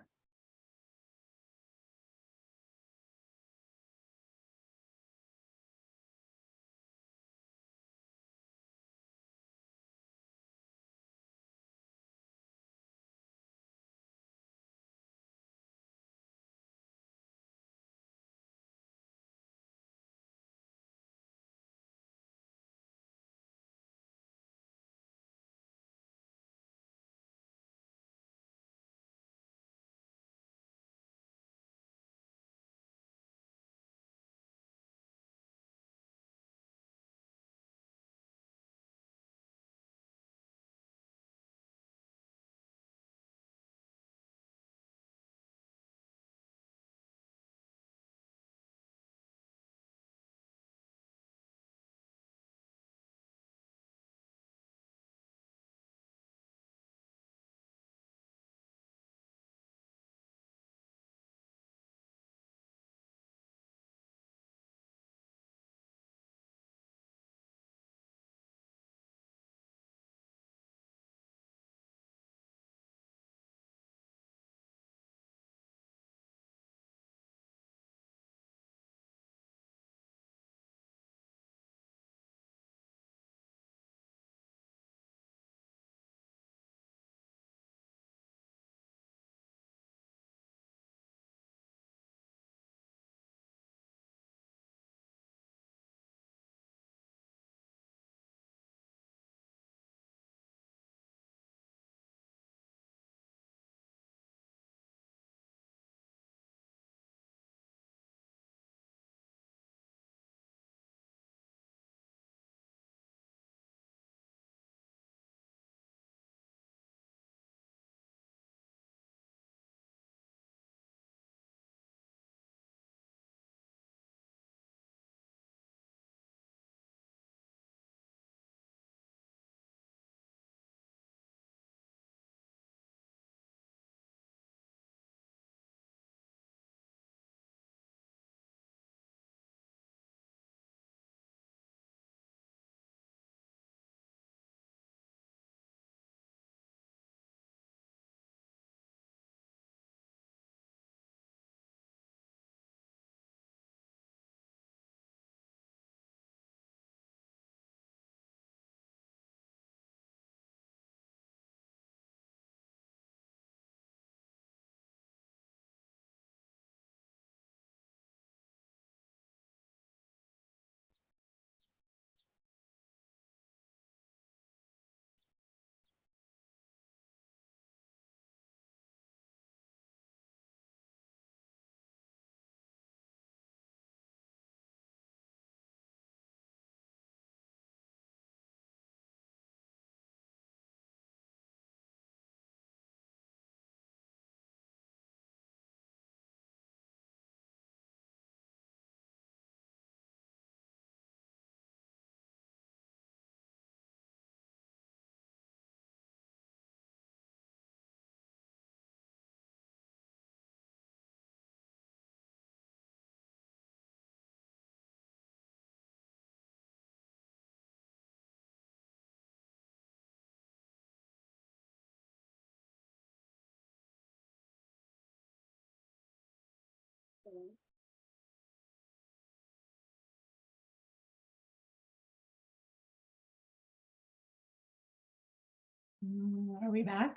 Are we back?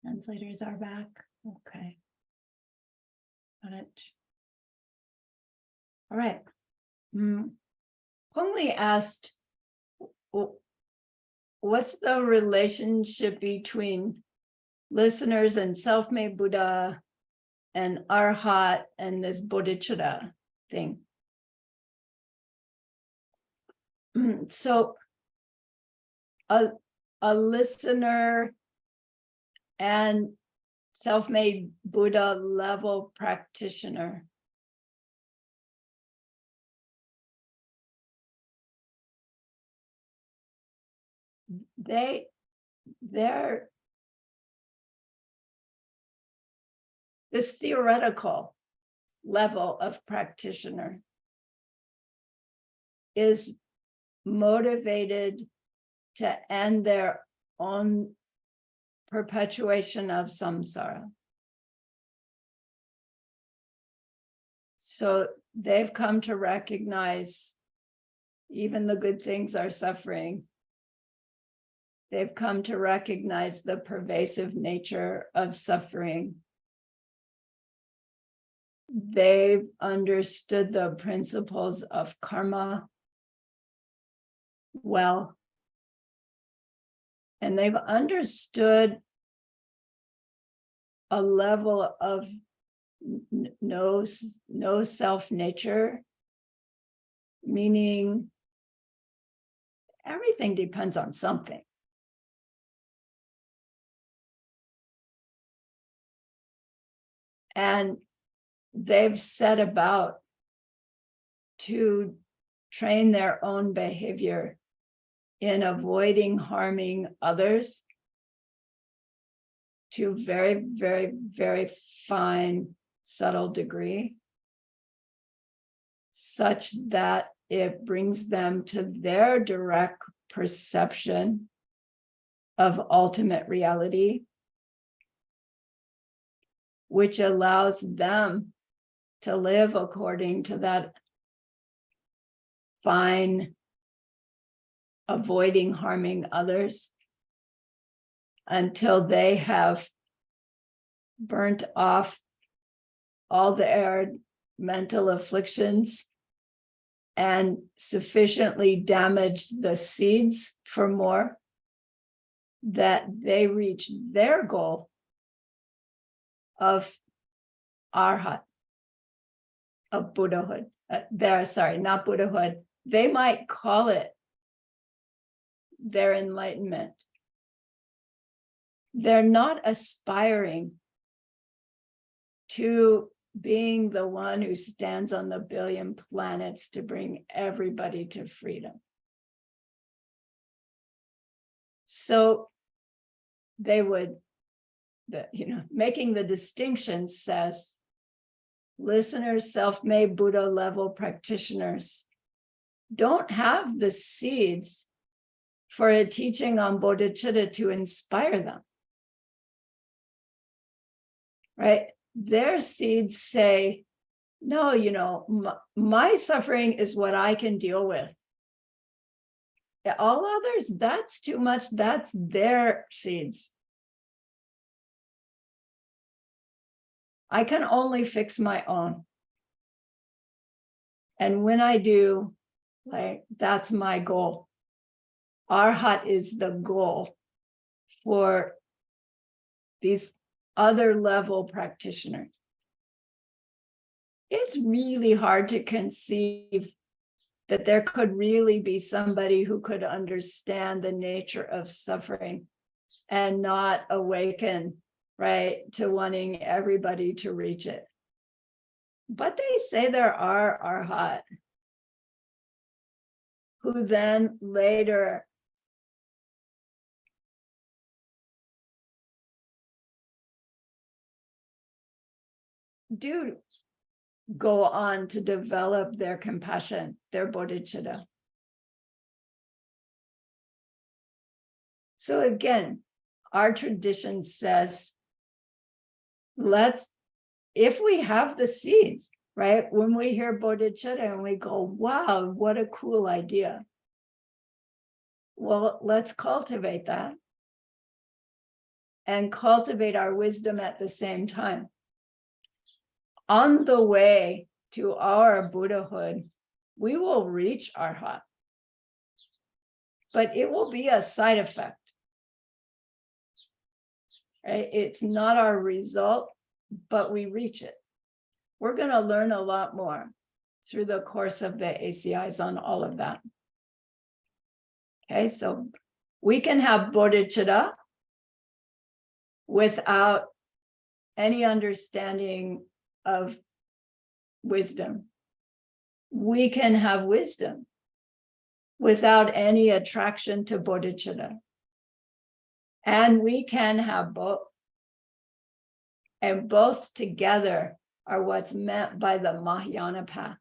Translators are back. Okay. Got it. All right. Hongli asked, what's the relationship between listeners and self-made Buddha and Arhat and this bodhicitta thing? So a listener and self-made Buddha level practitioner. They're this theoretical level of practitioner is motivated to end their own perpetuation of samsara. So they've come to recognize even the good things are suffering. They've come to recognize the pervasive nature of suffering. They've understood the principles of karma well. And they've understood a level of no self nature, meaning everything depends on something. And they've set about to train their own behavior in avoiding harming others to very, very, very fine, subtle degree, such that it brings them to their direct perception of ultimate reality, which allows them to live according to that fine, avoiding harming others until they have burnt off all their mental afflictions and sufficiently damaged the seeds for more, that they reach their goal of arhat, of Buddhahood. Not Buddhahood. They might call it their enlightenment. They're not aspiring to being the one who stands on the billion planets to bring everybody to freedom. So they would, making the distinction says, listeners, self-made Buddha level practitioners don't have the seeds for a teaching on bodhicitta to inspire them, right? Their seeds say, no, my suffering is what I can deal with. All others, that's too much. That's their seeds. I can only fix my own. And when I do, that's my goal. Arhat is the goal for these other level practitioners. It's really hard to conceive that there could really be somebody who could understand the nature of suffering and not awaken, right, to wanting everybody to reach it. But they say there are arhat who then later do go on to develop their compassion, their bodhicitta. So again, our tradition says, if we have the seeds, right? When we hear bodhicitta and we go, wow, what a cool idea. Well, let's cultivate that and cultivate our wisdom at the same time. On the way to our Buddhahood, we will reach Arhat, but it will be a side effect. Right? It's not our result, but we reach it. We're going to learn a lot more through the course of the ACIs on all of that. Okay, so we can have bodhicitta without any understanding of wisdom. We can have wisdom without any attraction to bodhicitta. And we can have both. And both together are what's meant by the Mahayana path.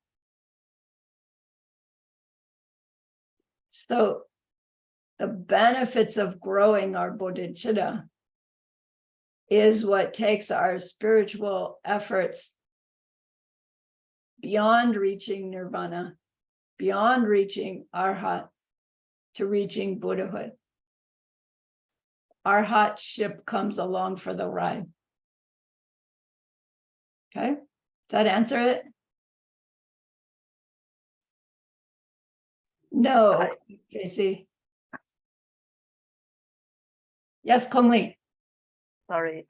So the benefits of growing our bodhicitta is what takes our spiritual efforts beyond reaching nirvana, beyond reaching arhat, to reaching Buddhahood. Arhat ship comes along for the ride. Okay, does that answer it? No, Tracy. Yes, Kong Li. Sorry.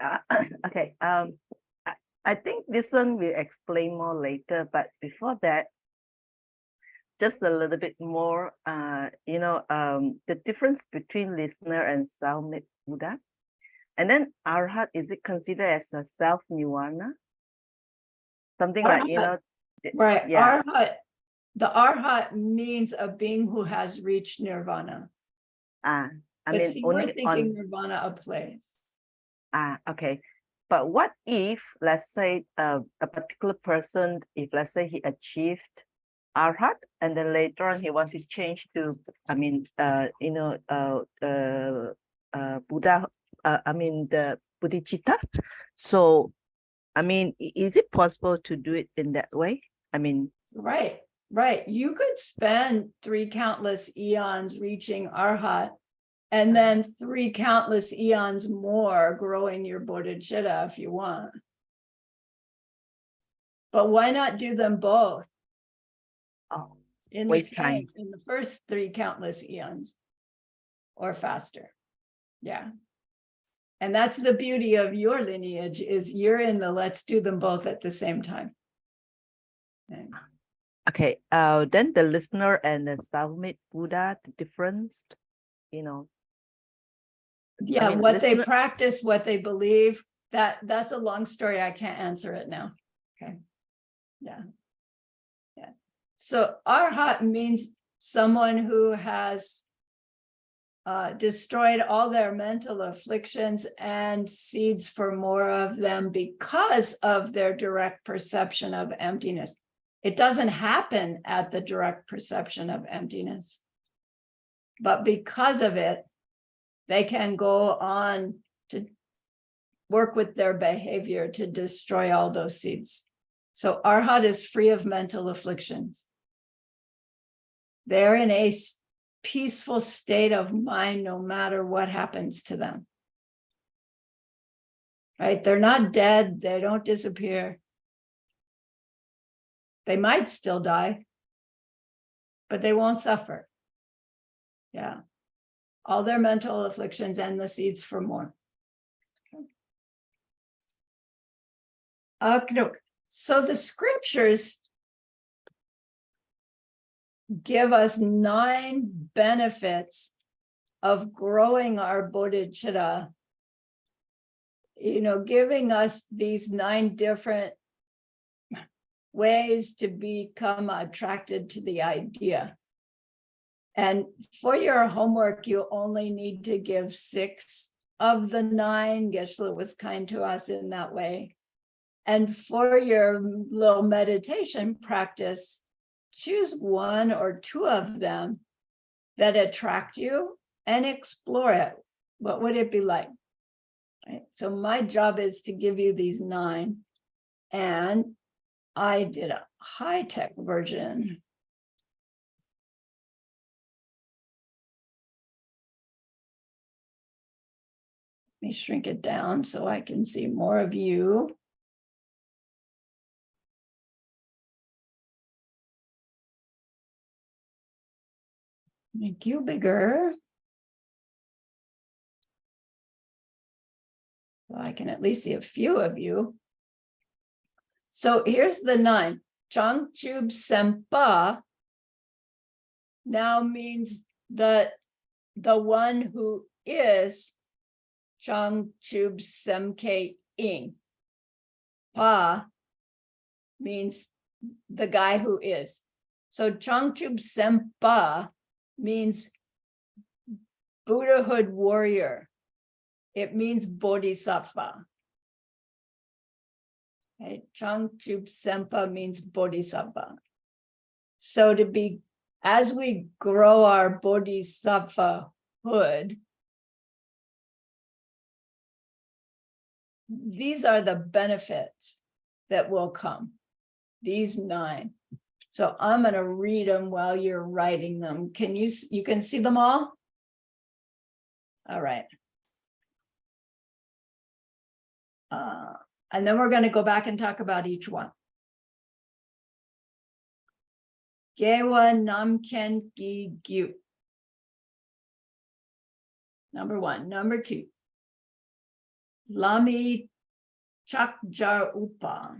Okay. I think this one will explain more later, but before that, just a little bit more. The difference between listener and self-made Buddha, and then Arhat, is it considered as a self-nirvana? Something like, Right. Yeah. Arhat, the Arhat means a being who has reached nirvana. I But mean, see, we're only thinking on. nirvana a place. Okay. But what if, let's say, a particular person, if let's say he achieved Arhat, and then later on he wants to change to, Buddha, the bodhicitta. So, is it possible to do it in that way? Right, right. You could spend 3 countless eons reaching Arhat, and then 3 countless eons more growing your bodhicitta if you want. But why not do them both Oh, in the wait time. in the first 3 countless eons or faster? Yeah. And that's the beauty of your lineage, is you're in the let's do them both at the same time. Okay. Then the listener and the self-made Buddha, the difference, Yeah, what they practice, what they believe, that's a long story. I can't answer it now. Okay. Yeah. Yeah. So Arhat means someone who has destroyed all their mental afflictions and seeds for more of them because of their direct perception of emptiness. It doesn't happen at the direct perception of emptiness, but because of it, they can go on to work with their behavior to destroy all those seeds. So Arhat is free of mental afflictions. They're in a peaceful state of mind no matter what happens to them. Right? They're not dead. They don't disappear. They might still die, but they won't suffer. Yeah. All their mental afflictions and the seeds for more. Okay. So the scriptures give us 9 benefits of growing our bodhicitta, giving us these 9 different ways to become attracted to the idea. And for your homework, you only need to give 6 of the 9. Geshe-la was kind to us in that way. And for your little meditation practice, choose 1 or 2 of them that attract you and explore it. What would it be like? Right? So my job is to give you these 9. And I did a high-tech version. Let me shrink it down so I can see more of you. Make you bigger. So I can at least see a few of you. So here's the 9. Changchub Sempa now means the one who is Changchub Semke Ing. Pa means the guy who is. So Changchub Sempa means Buddhahood warrior. It means bodhisattva. Okay, Changchub Sempa means bodhisattva. So to be, as we grow our bodhisattva hood, these are the benefits that will come, these 9. So I'm going to read them while you're writing them. Can you can see them all? All right. And then we're going to go back and talk about each one. Gewa Namken Gi Gyu. Number 1. Number 2. Lami Chakjar Upa.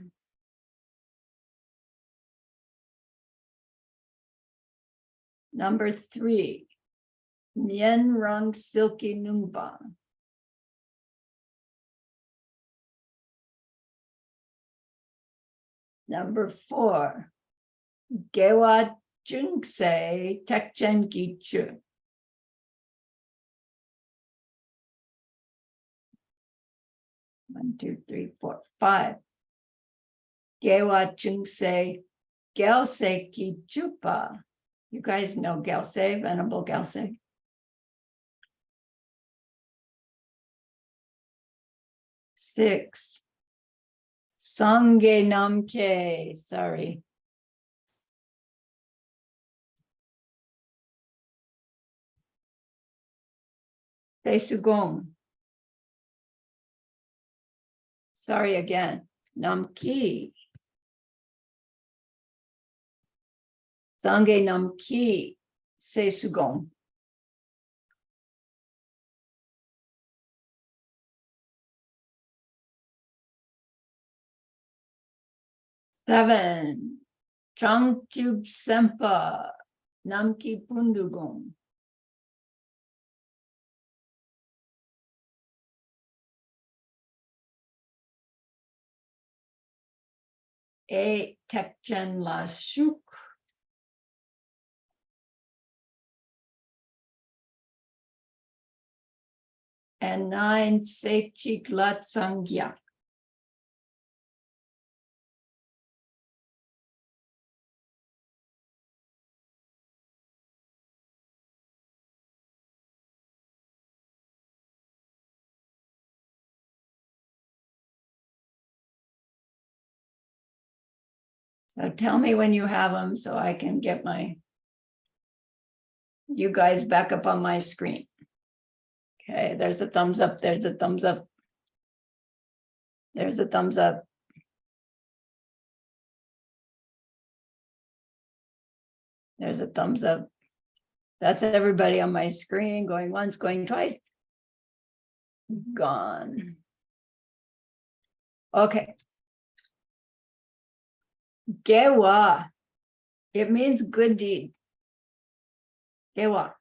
Number 3. Nyen Rang Silki Nungba. Number 4. Gewa Jungse Tekchen Gichu. One, two, three, four, 5. Gewa Jungse Gelse Gichupa. You guys know Gelse, Venerable Gelse. 6. Sangye Namke, sorry. Sugong. Sorry again. Namki. Sangye Namki. Sugong. Seven. Changchub Sempa. Namki Pundugong. 8. Tekchen La Shuk. 9. Sechik Lat Sangyak. So tell me when you have them so I can get you guys back up on my screen. Okay, there's a thumbs up, there's a thumbs up. There's a thumbs up. There's a thumbs up. That's everybody on my screen, going once, going twice. Gone. Okay. Gewa. It means good deed. Gewa.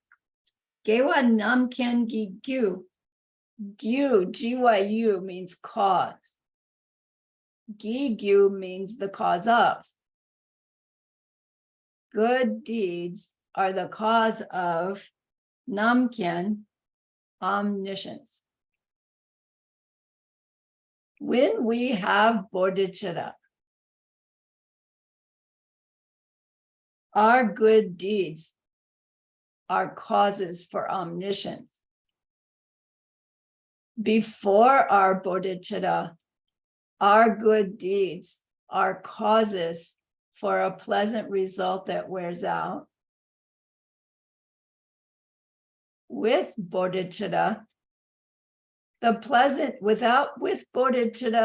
Gewa Namken Gi Gyu. Gyu, G-Y-U means cause. Gi Gyu means the cause of. Good deeds are the cause of Namken, omniscience. When we have bodhicitta, our good deeds are causes for omniscience. Before our bodhicitta, our good deeds are causes for a pleasant result that wears out. With bodhicitta, the pleasant with bodhicitta,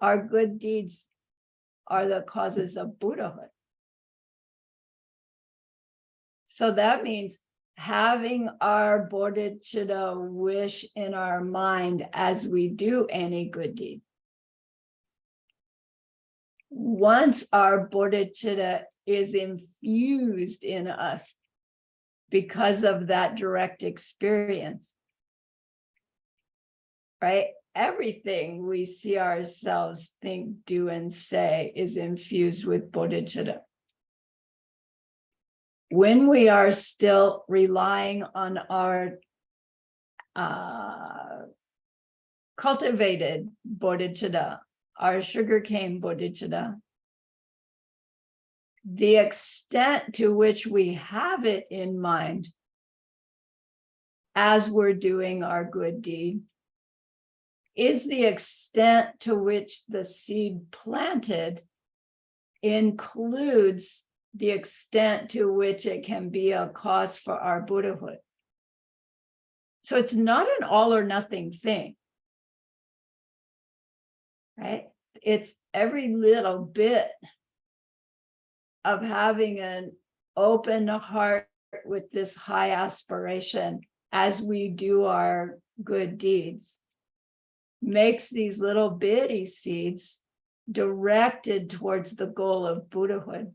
our good deeds are the causes of Buddhahood. So that means having our bodhicitta wish in our mind as we do any good deed. Once our bodhicitta is infused in us because of that direct experience, right? Everything we see ourselves think, do, and say is infused with bodhicitta. When we are still relying on our cultivated bodhicitta, our sugarcane bodhicitta, the extent to which we have it in mind as we're doing our good deed is the extent to which the seed planted includes the extent to which it can be a cause for our Buddhahood. So it's not an all or nothing thing, right? It's every little bit of having an open heart with this high aspiration as we do our good deeds makes these little bitty seeds directed towards the goal of Buddhahood.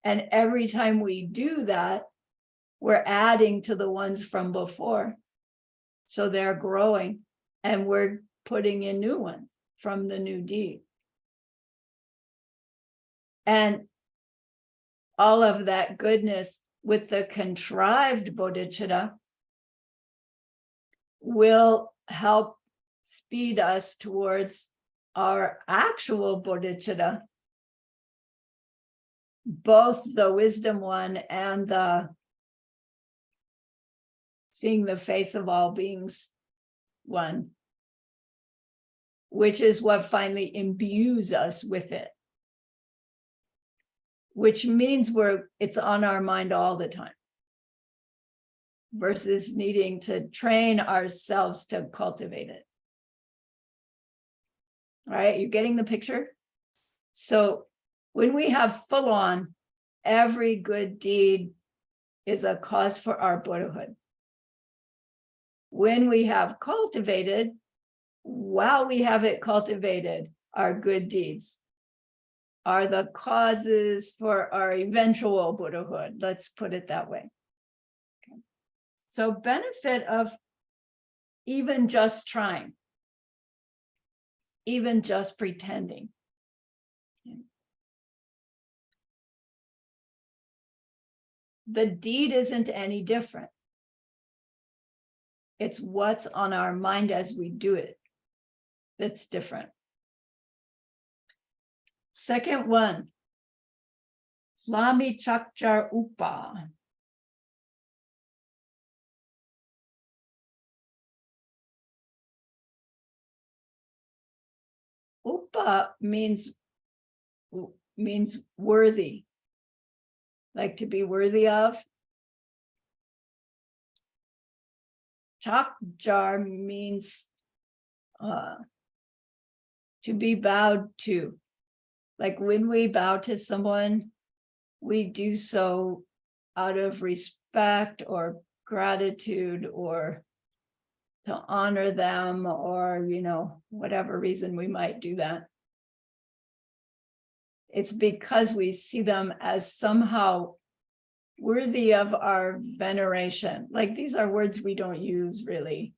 And every time we do that, we're adding to the ones from before. So they're growing and we're putting in new ones from the new deed. And all of that goodness with the contrived bodhicitta will help speed us towards our actual bodhicitta, both the wisdom one and the seeing the face of all beings one, which is what finally imbues us with it, which means it's on our mind all the time versus needing to train ourselves to cultivate it. All right, you're getting the picture? So when we have full on, every good deed is a cause for our Buddhahood. When we have cultivated, while we have it cultivated, our good deeds are the causes for our eventual Buddhahood. Let's put it that way. Okay. So benefit of even just trying, even just pretending. Okay. The deed isn't any different. It's what's on our mind as we do it that's different. Second one, Lami Chakchar Upa. Upa means worthy, like to be worthy of. Chakjar means to be bowed to. Like when we bow to someone, we do so out of respect or gratitude or to honor them or, whatever reason we might do that. It's because we see them as somehow worthy of our veneration. Like these are words we don't use really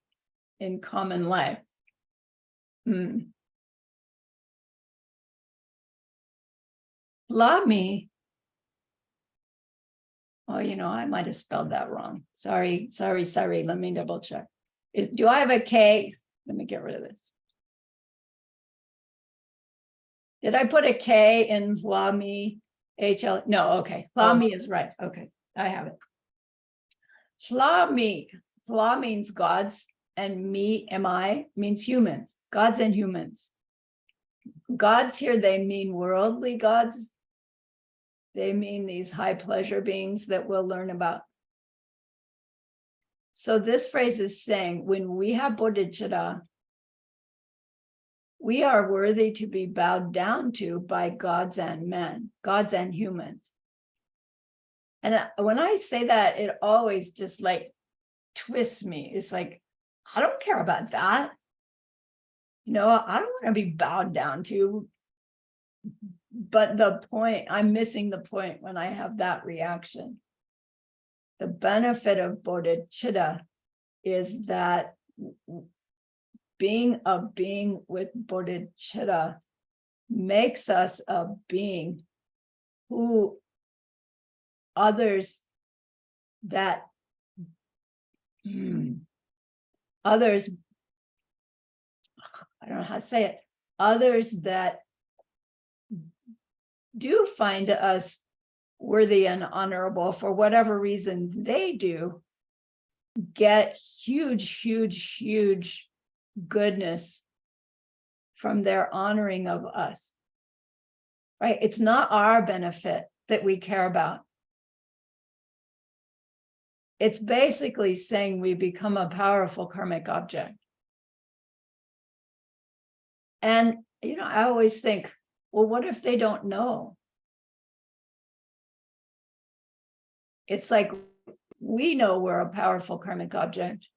in common life. Lami. Oh, I might have spelled that wrong. Sorry. Let me double check. Do I have a K? Let me get rid of this. Did I put a K in Lami? HL? No, okay. Lami is right. Okay, I have it. Lami. La means gods, and me, mi, means humans. gods and humans. Gods here, they mean worldly gods. They mean these high pleasure beings that we'll learn about. So this phrase is saying, when we have bodhicitta, we are worthy to be bowed down to by gods and men, gods and humans. And when I say that, it always just like twists me. It's like, I don't care about that. I don't want to be bowed down to. But the point, I'm missing the point when I have that reaction. The benefit of bodhicitta is that being a being with bodhicitta makes us a being who others that others, I don't know how to say it, others that do find us worthy and honorable for whatever reason they do, get huge goodness from their honoring of us, right? It's not our benefit that we care about. It's basically saying we become a powerful karmic object. And, I always think, well, what if they don't know? It's like, we know we're a powerful karmic object,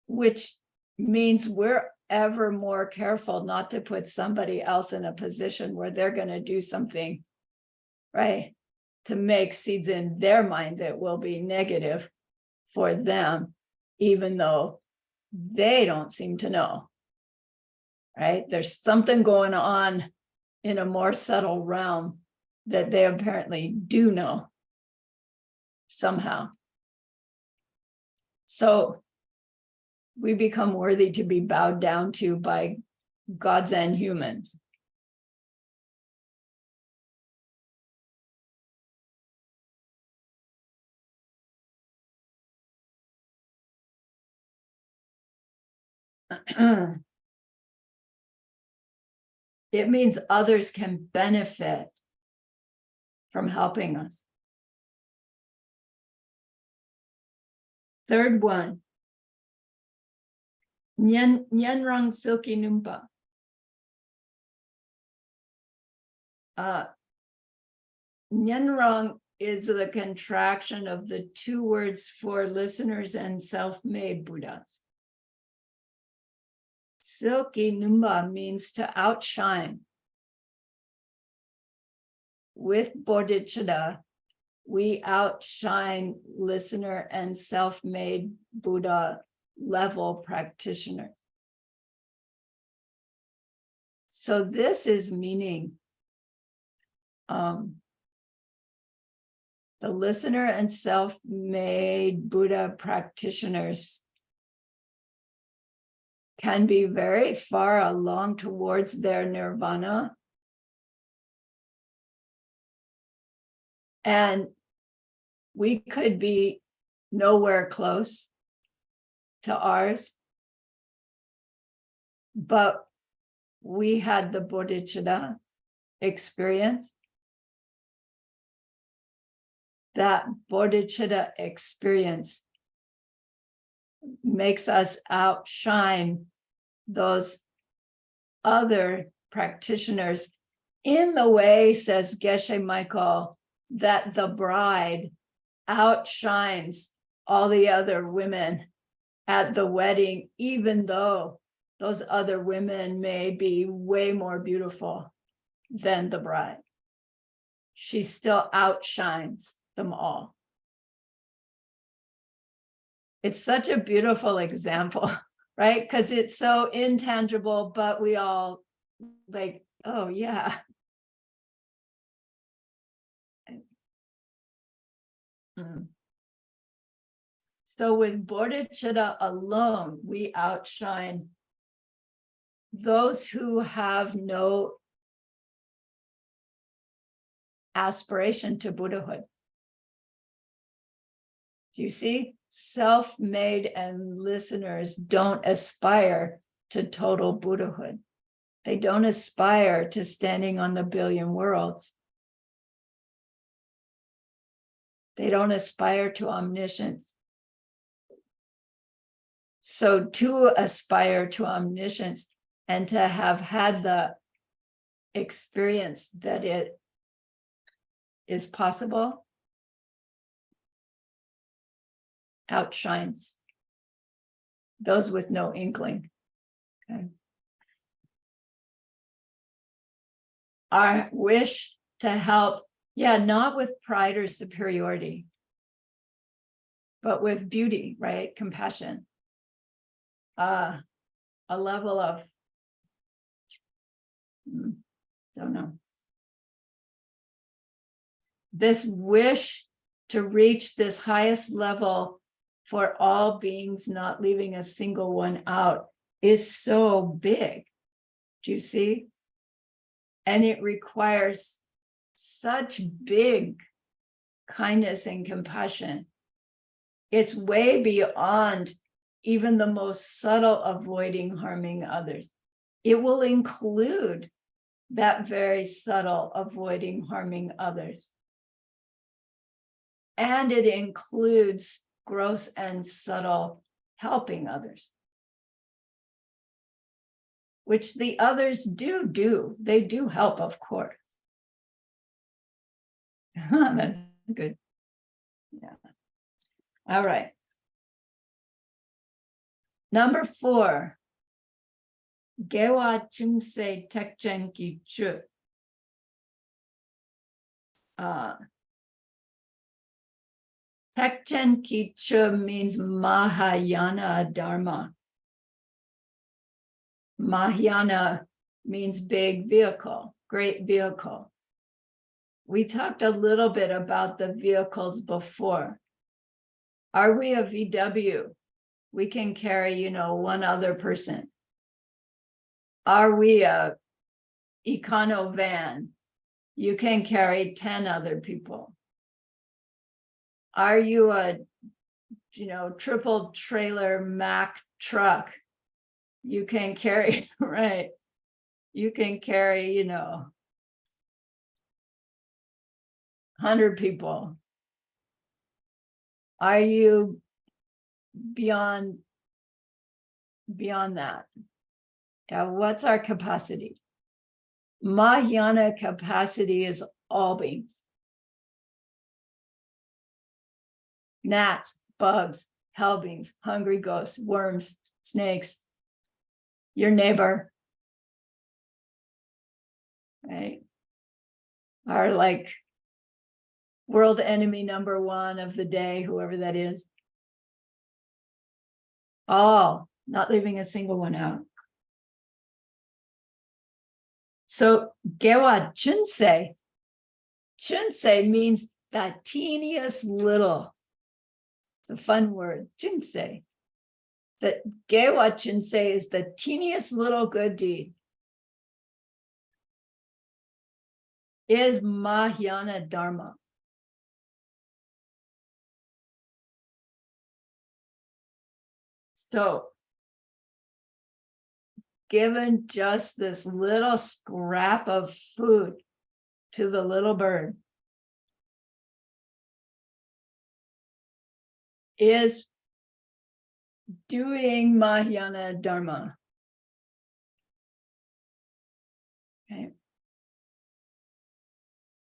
which means we're ever more careful not to put somebody else in a position where they're going to do something, right, to make seeds in their mind that will be negative for them, even though they don't seem to know, right? There's something going on in a more subtle realm that they apparently do know somehow. So we become worthy to be bowed down to by gods and humans. It means others can benefit from helping us. Third one, Nyenrang Silki Numpa. Nyenrang is the contraction of the two words for listeners and self-made Buddhas. Silki Numba means to outshine. With bodhicitta, we outshine listener and self-made Buddha level practitioner. So this is meaning the listener and self-made Buddha practitioners can be very far along towards their nirvana. And we could be nowhere close to ours, but we had the bodhicitta experience. That bodhicitta experience makes us outshine those other practitioners in the way, says Geshe Michael, that the bride outshines all the other women at the wedding, even though those other women may be way more beautiful than the bride. She still outshines them all. It's such a beautiful example, right? Because it's so intangible, but we all like, oh yeah. So with bodhicitta alone, we outshine those who have no aspiration to Buddhahood. Do you see? self-made and listeners don't aspire to total Buddhahood. They don't aspire to standing on the billion worlds. They don't aspire to omniscience. So to aspire to omniscience and to have had the experience that it is possible outshines those with no inkling. Okay. Our wish to help, not with pride or superiority, but with beauty, right? Compassion. A level of, don't know. This wish to reach this highest level for all beings, not leaving a single one out, is so big. Do you see? And it requires such big kindness and compassion. It's way beyond even the most subtle avoiding harming others. It will include that very subtle avoiding harming others. And it includes gross and subtle helping others, which the others do. They do help, of course. That's good. Yeah. All right. Number 4. Gewa Chungse Tekchen Ki Chu. Tekchen Ki Chu means Mahayana Dharma. Mahayana means big vehicle, great vehicle. We talked a little bit about the vehicles before. Are we a VW? We can carry, one other person. Are we a econo van? You can carry 10 other people. Are you a, triple trailer Mack truck? You can carry, right? You can carry, 100 people. Are you beyond that? What's our capacity? Mahayana capacity is all beings. Gnats, bugs, hell beings, hungry ghosts, worms, snakes, your neighbor, right? Our world enemy number 1 of the day, whoever that is. All, not leaving a single one out. So Gewa Chunse. Chunse means that teeniest little. It's a fun word, Chunse. That Gewa Chunse is the teeniest little good deed. Is Mahayana Dharma. So, given just this little scrap of food to the little bird is doing Mahayana Dharma. Okay.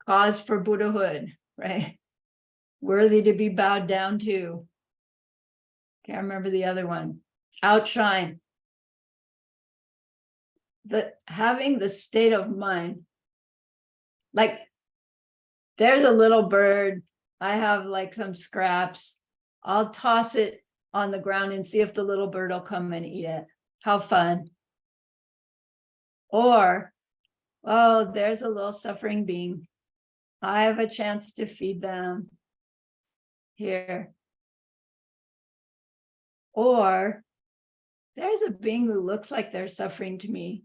Cause for Buddhahood, right? Worthy to be bowed down to. Can't remember the other one. Outshine. Having the state of mind, there's a little bird, I have some scraps, I'll toss it on the ground and see if the little bird will come and eat it. How fun. Or, oh, there's a little suffering being, I have a chance to feed them here. Or there's a being who looks like they're suffering to me.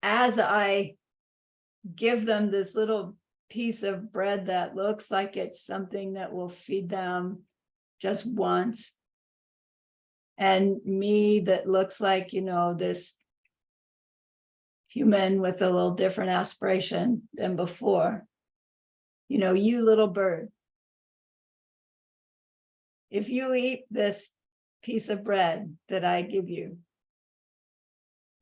As I give them this little piece of bread that looks like it's something that will feed them just once. And me that looks like, this human with a little different aspiration than before. You little bird. If you eat this piece of bread that I give you,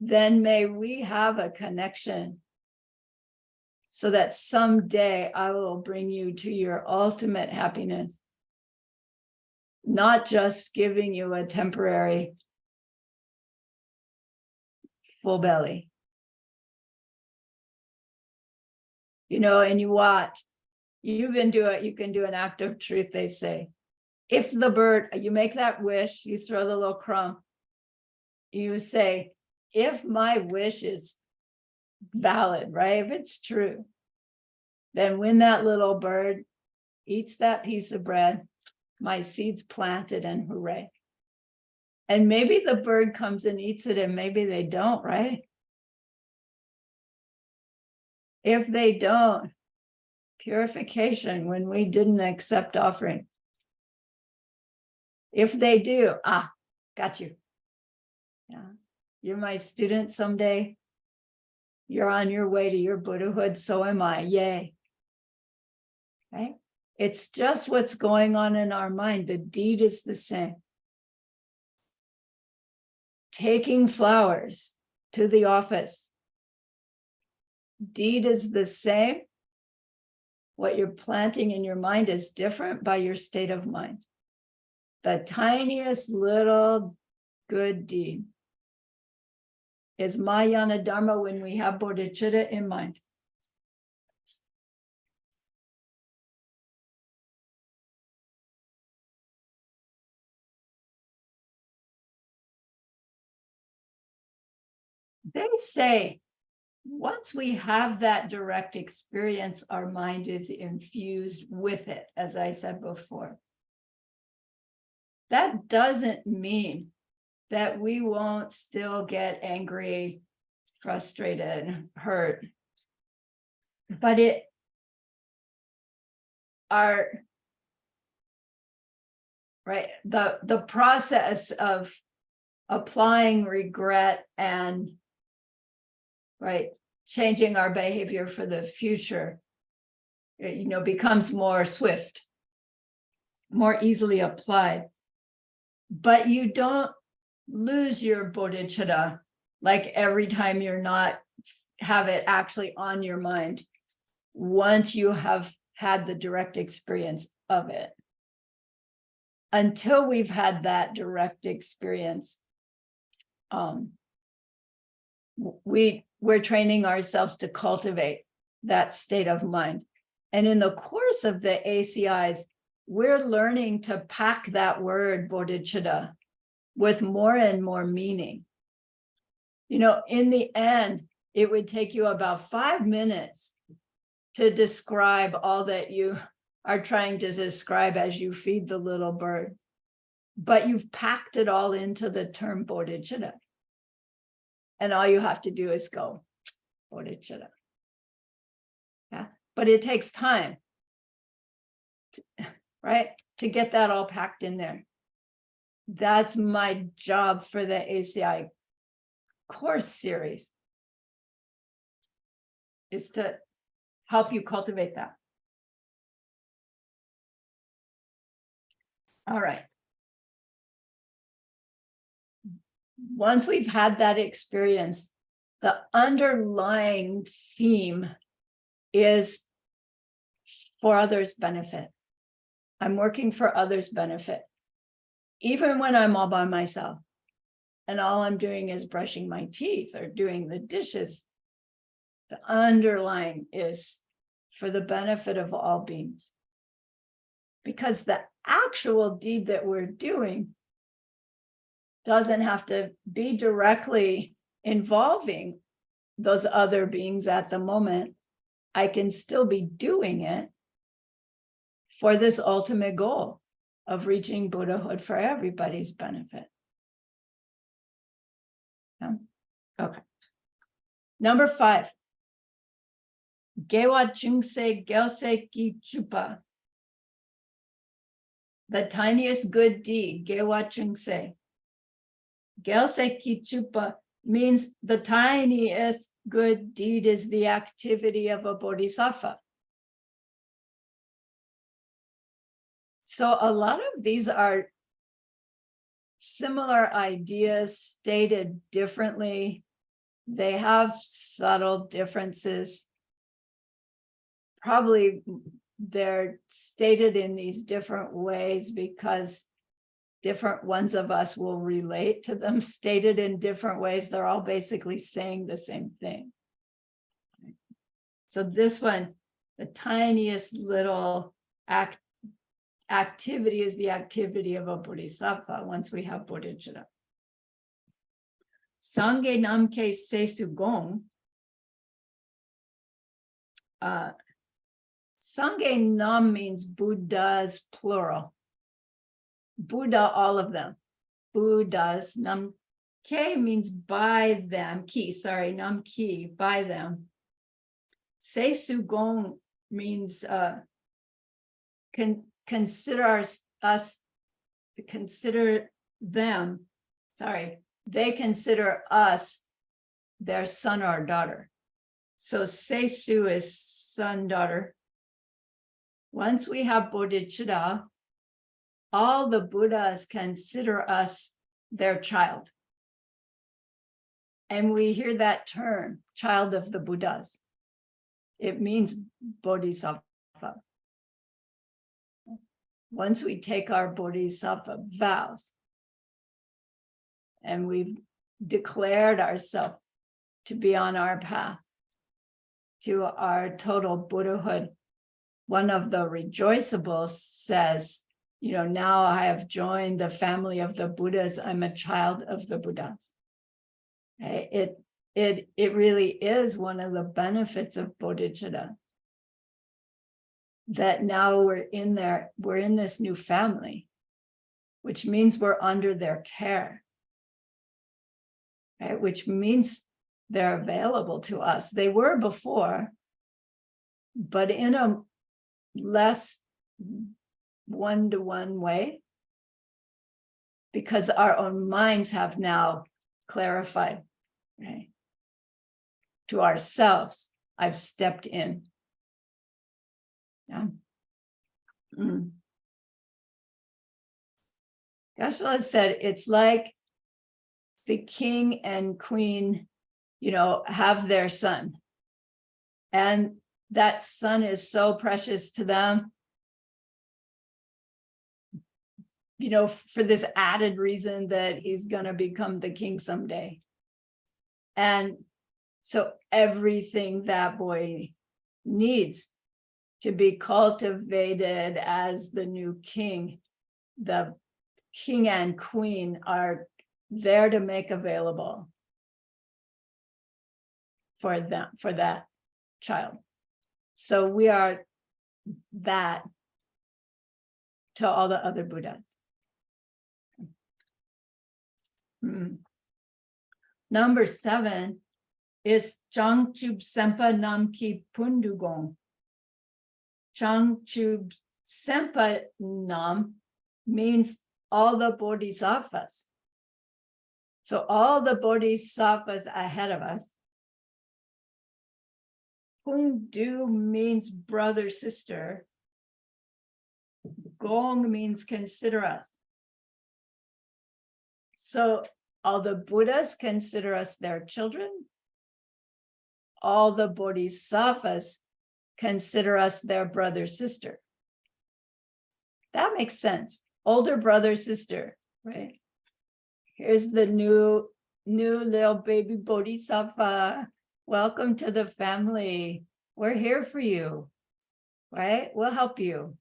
then may we have a connection so that someday I will bring you to your ultimate happiness, not just giving you a temporary full belly. And you watch, you can do an act of truth, they say. If the bird, you make that wish, you throw the little crumb, you say, if my wish is valid, right? If it's true, then when that little bird eats that piece of bread, my seed's planted and hooray. And maybe the bird comes and eats it and maybe they don't, right? If they don't, purification when we didn't accept offerings. If they do, got you. Yeah, you're my student someday. You're on your way to your Buddhahood, so am I, yay. Right? It's just what's going on in our mind. The deed is the same. Taking flowers to the office. Deed is the same. What you're planting in your mind is different by your state of mind. The tiniest little good deed is Mahayana Dharma when we have bodhicitta in mind. They say, once we have that direct experience, our mind is infused with it, as I said before. That doesn't mean that we won't still get angry, frustrated, hurt. But the process of applying regret and changing our behavior for the future, becomes more swift, more easily applied. But you don't lose your bodhicitta like every time you're not have it actually on your mind once you have had the direct experience of it. Until we've had that direct experience, we're training ourselves to cultivate that state of mind. And in the course of the ACIs, we're learning to pack that word bodhicitta with more and more meaning. In the end, it would take you about 5 minutes to describe all that you are trying to describe as you feed the little bird. But you've packed it all into the term bodhicitta. And all you have to do is go, bodhicitta. Yeah, but it takes time, to get that all packed in there. That's my job for the ACI course series, is to help you cultivate that. All right. Once we've had that experience, the underlying theme is for others' benefit. I'm working for others' benefit. Even when I'm all by myself and all I'm doing is brushing my teeth or doing the dishes, the underlying is for the benefit of all beings. Because the actual deed that we're doing doesn't have to be directly involving those other beings at the moment. I can still be doing it for this ultimate goal of reaching Buddhahood for everybody's benefit. Okay. Number 5, Gewa Chungse Gyose Ki Chupa. The tiniest good deed, Gewa Chungse. Gyose Ki Chupa means the tiniest good deed is the activity of a bodhisattva. So a lot of these are similar ideas stated differently. They have subtle differences. Probably they're stated in these different ways because different ones of us will relate to them stated in different ways. They're all basically saying the same thing. So this one, the tiniest little activity is the activity of a bodhisattva once we have bodhicitta. Sangye namke sesu gong. Sangye nam means Buddhas plural. Buddha, all of them. Buddhas. Nam ke means by them. Ki, sorry, nam ki, by them. Sesu gong means consider us, consider them, sorry, they consider us their son or daughter. So Sesu is son, daughter. Once we have bodhicitta, all the Buddhas consider us their child. And we hear that term, child of the Buddhas. It means bodhisattva. Once we take our bodhisattva vows and we've declared ourselves to be on our path to our total Buddhahood, one of the rejoicables says, you know, now I have joined the family of the Buddhas. I'm a child of the Buddhas. It really is one of the benefits of bodhicitta. That now we're in this new family, which means we're under their care, right? Which means they're available to us. They were before, but in a less one-to-one way, because our own minds have now clarified, right? To ourselves, I've stepped in. Yeah. Geshe-la said it's like the king and queen, you know, have their son. And that son is so precious to them, you know, for this added reason that he's going to become the king someday. And so everything that boy needs to be cultivated as the new king, the king and queen are there to make available for them, for that child. So we are that to all the other Buddhas. Number 7 is Changchub Sempa Namki Pundugong. Changchub Sempa Nam means all the bodhisattvas. So all the bodhisattvas ahead of us. Pundu means brother, sister. Gong means consider us. So all the Buddhas consider us their children. All the bodhisattvas consider us their brother, sister. That makes sense. Older brother, sister, right? Here's the new little baby bodhisattva. Welcome to the family. We're here for you, right? We'll help you.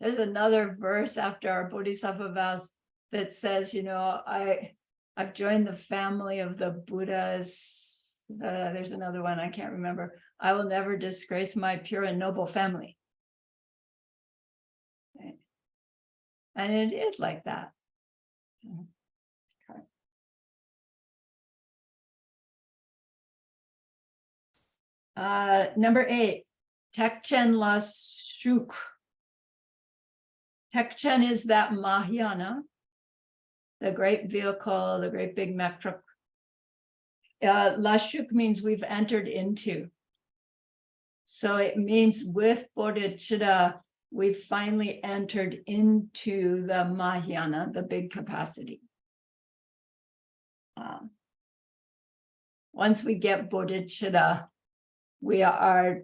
There's another verse after our bodhisattva vows that says, you know, I've joined the family of the Buddhas. There's another one, I can't remember. I will never disgrace my pure and noble family. Right? And it is like that. Okay. Number 8, Tekchen La Shuk. Tekchen is that Mahayana, the great vehicle, the great big metric. La Shuk means we've entered into. So it means with bodhicitta, we finally entered into the Mahayana, the big capacity. Once we get bodhicitta, we are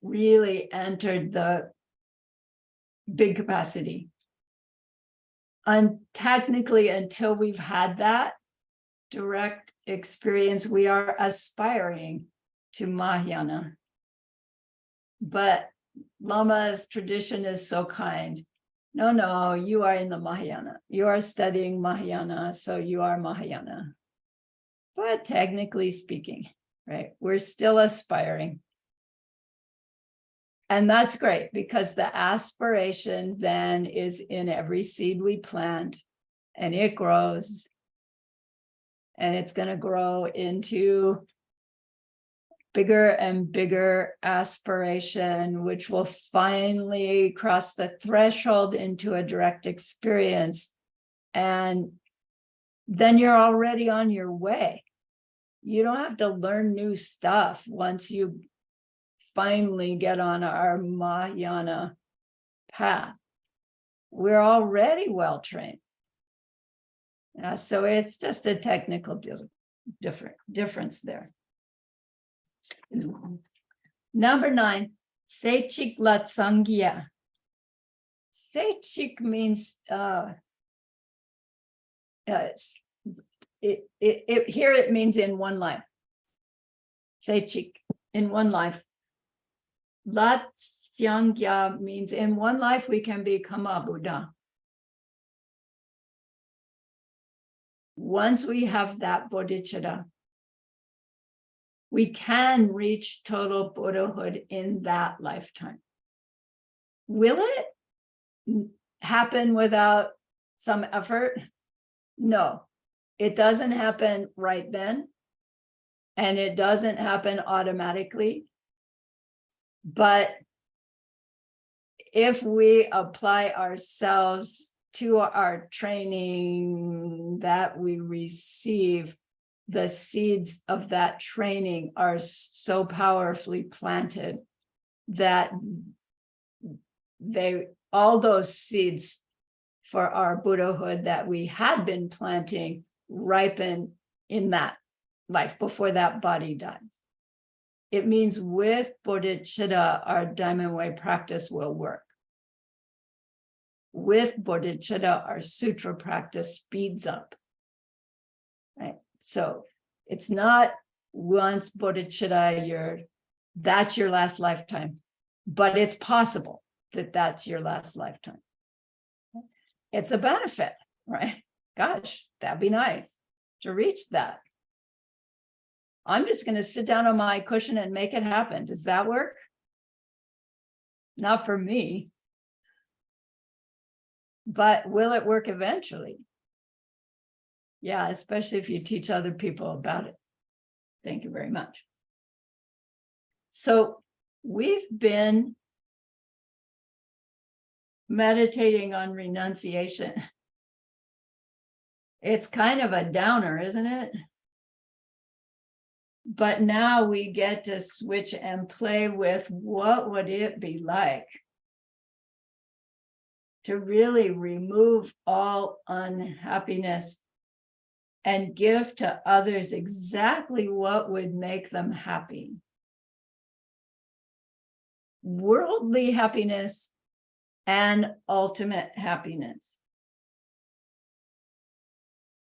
really entered the big capacity. And technically, until we've had that direct experience, we are aspiring to Mahayana. But Lama's tradition is so kind. No, you are in the Mahayana. You are studying Mahayana, so you are Mahayana. But technically speaking, right, we're still aspiring. And that's great because the aspiration then is in every seed we plant and it grows. And it's going to grow into bigger and bigger aspiration, which will finally cross the threshold into a direct experience. And then you're already on your way. You don't have to learn new stuff once you finally get on our Mahayana path. We're already well trained. So it's just a technical difference there. Number 9, Sechik Latsangya. Sechik means here it means in one life. Sechik, in one life. Latsangya means in one life we can become a Buddha. Once we have that bodhicitta, we can reach total Buddhahood in that lifetime. Will it happen without some effort? No, it doesn't happen right then, and it doesn't happen automatically. But if we apply ourselves to our training that we receive, the seeds of that training are so powerfully planted that all those seeds for our Buddhahood that we had been planting ripen in that life before that body dies. It means with bodhicitta, our Diamond Way practice will work. With bodhicitta, our sutra practice speeds up. Right? So it's not once bodhicitta, that's your last lifetime, but it's possible that that's your last lifetime. It's a benefit, right? Gosh, that'd be nice to reach that. I'm just going to sit down on my cushion and make it happen. Does that work? Not for me. But will it work eventually? Yeah, especially if you teach other people about it. Thank you very much. So we've been meditating on renunciation. It's kind of a downer, isn't it? But now we get to switch and play with what would it be like to really remove all unhappiness and give to others exactly what would make them happy. Worldly happiness and ultimate happiness.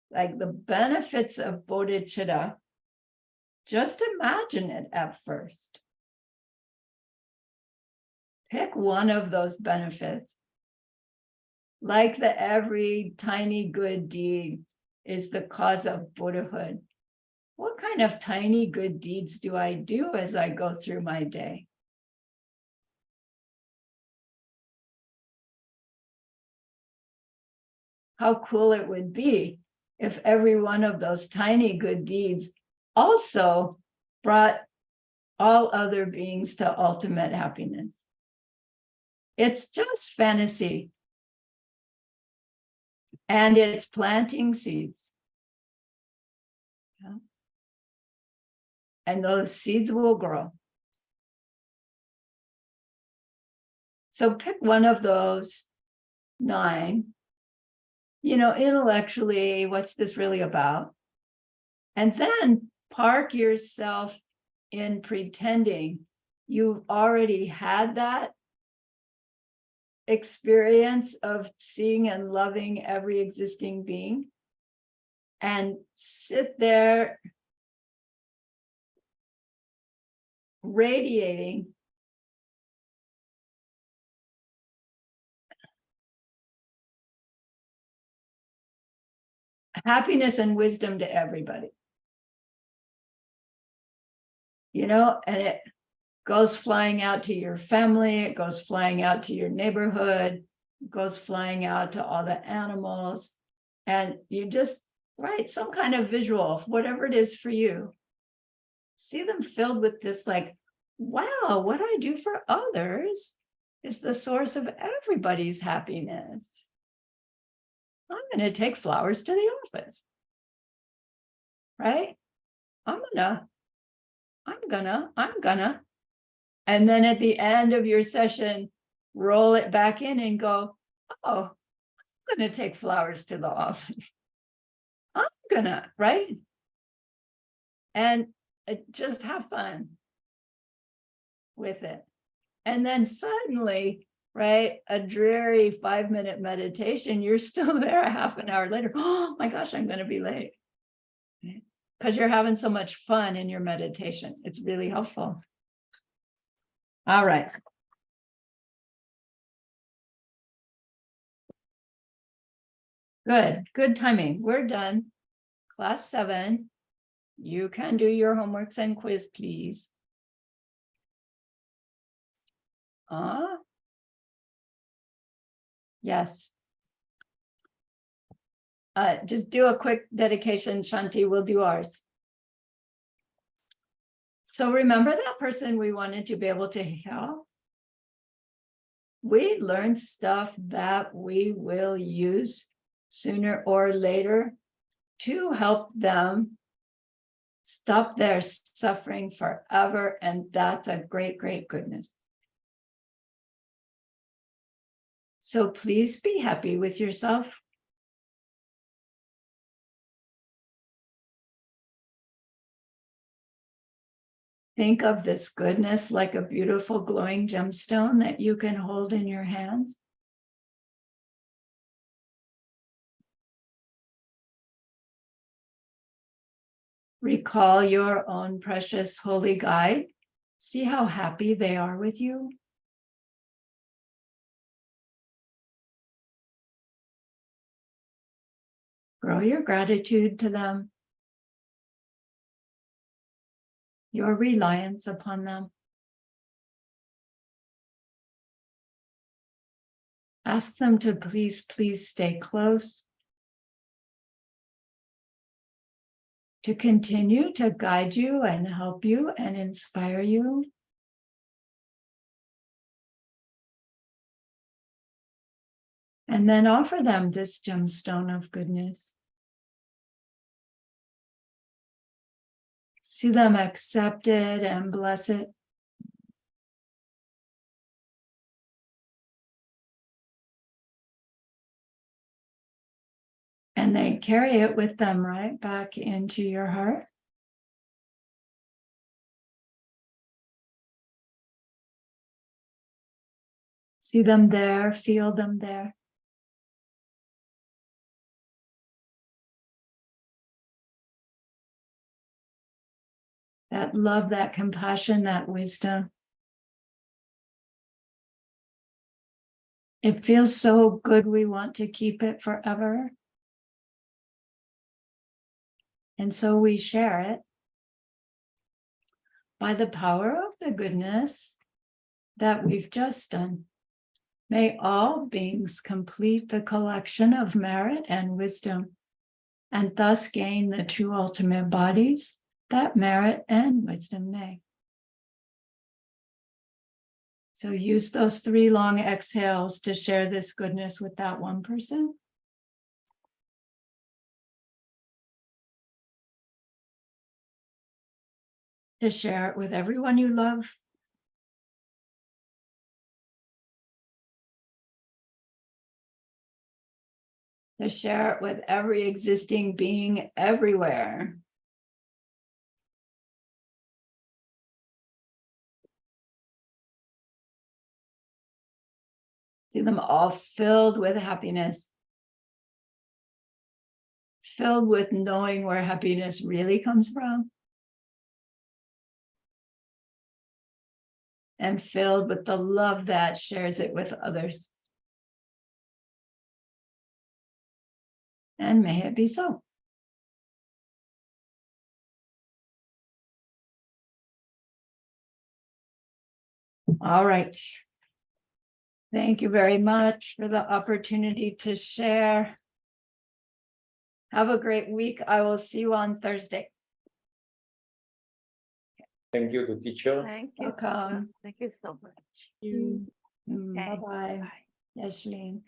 Like the benefits of bodhicitta, just imagine it at first. Pick one of those benefits. Like the every tiny good deed is the cause of Buddhahood. What kind of tiny good deeds do I do as I go through my day? How cool it would be if every one of those tiny good deeds also brought all other beings to ultimate happiness. It's just fantasy. And it's planting seeds. Yeah. And those seeds will grow. So pick one of those 9. Intellectually, what's this really about? And then park yourself in pretending you've already had that experience of seeing and loving every existing being, and sit there radiating happiness and wisdom to everybody. And it goes flying out to your family, it goes flying out to your neighborhood, it goes flying out to all the animals. And you just write some kind of visual, whatever it is for you. See them filled with this, like, wow, what I do for others is the source of everybody's happiness. I'm going to take flowers to the office, right? I'm gonna. And then at the end of your session, roll it back in and go, oh, I'm going to take flowers to the office. I'm gonna, right? And just have fun with it. And then suddenly, right, a dreary 5-minute meditation, you're still there a half an hour later. Oh my gosh, I'm going to be late. Because you're having so much fun in your meditation. It's really helpful. All right. Good timing. We're done. Class 7. You can do your homeworks and quiz, please. Yes. Just do a quick dedication, Shanti, we'll do ours. So remember that person we wanted to be able to help? We learned stuff that we will use sooner or later to help them stop their suffering forever. And that's a great, great goodness. So please be happy with yourself. Think of this goodness like a beautiful glowing gemstone that you can hold in your hands. Recall your own precious holy guide. See how happy they are with you. Grow your gratitude to them, your reliance upon them. Ask them to please, please stay close, to continue to guide you and help you and inspire you. And then offer them this gemstone of goodness. See them accept it and bless it. And they carry it with them right back into your heart. See them there, feel them there. That love, that compassion, that wisdom. It feels so good, we want to keep it forever. And so we share it by the power of the goodness that we've just done. May all beings complete the collection of merit and wisdom, and thus gain the true ultimate bodies that merit and wisdom make. So use those 3 long exhales to share this goodness with that one person. To share it with everyone you love. To share it with every existing being everywhere. See them all filled with happiness. Filled with knowing where happiness really comes from. And filled with the love that shares it with others. And may it be so. All right. Thank you very much for the opportunity to share. Have a great week. I will see you on Thursday. Thank you to teacher. Thank you. Welcome. Thank you so much. Mm, Okay, Bye-bye. bye. Yashlin.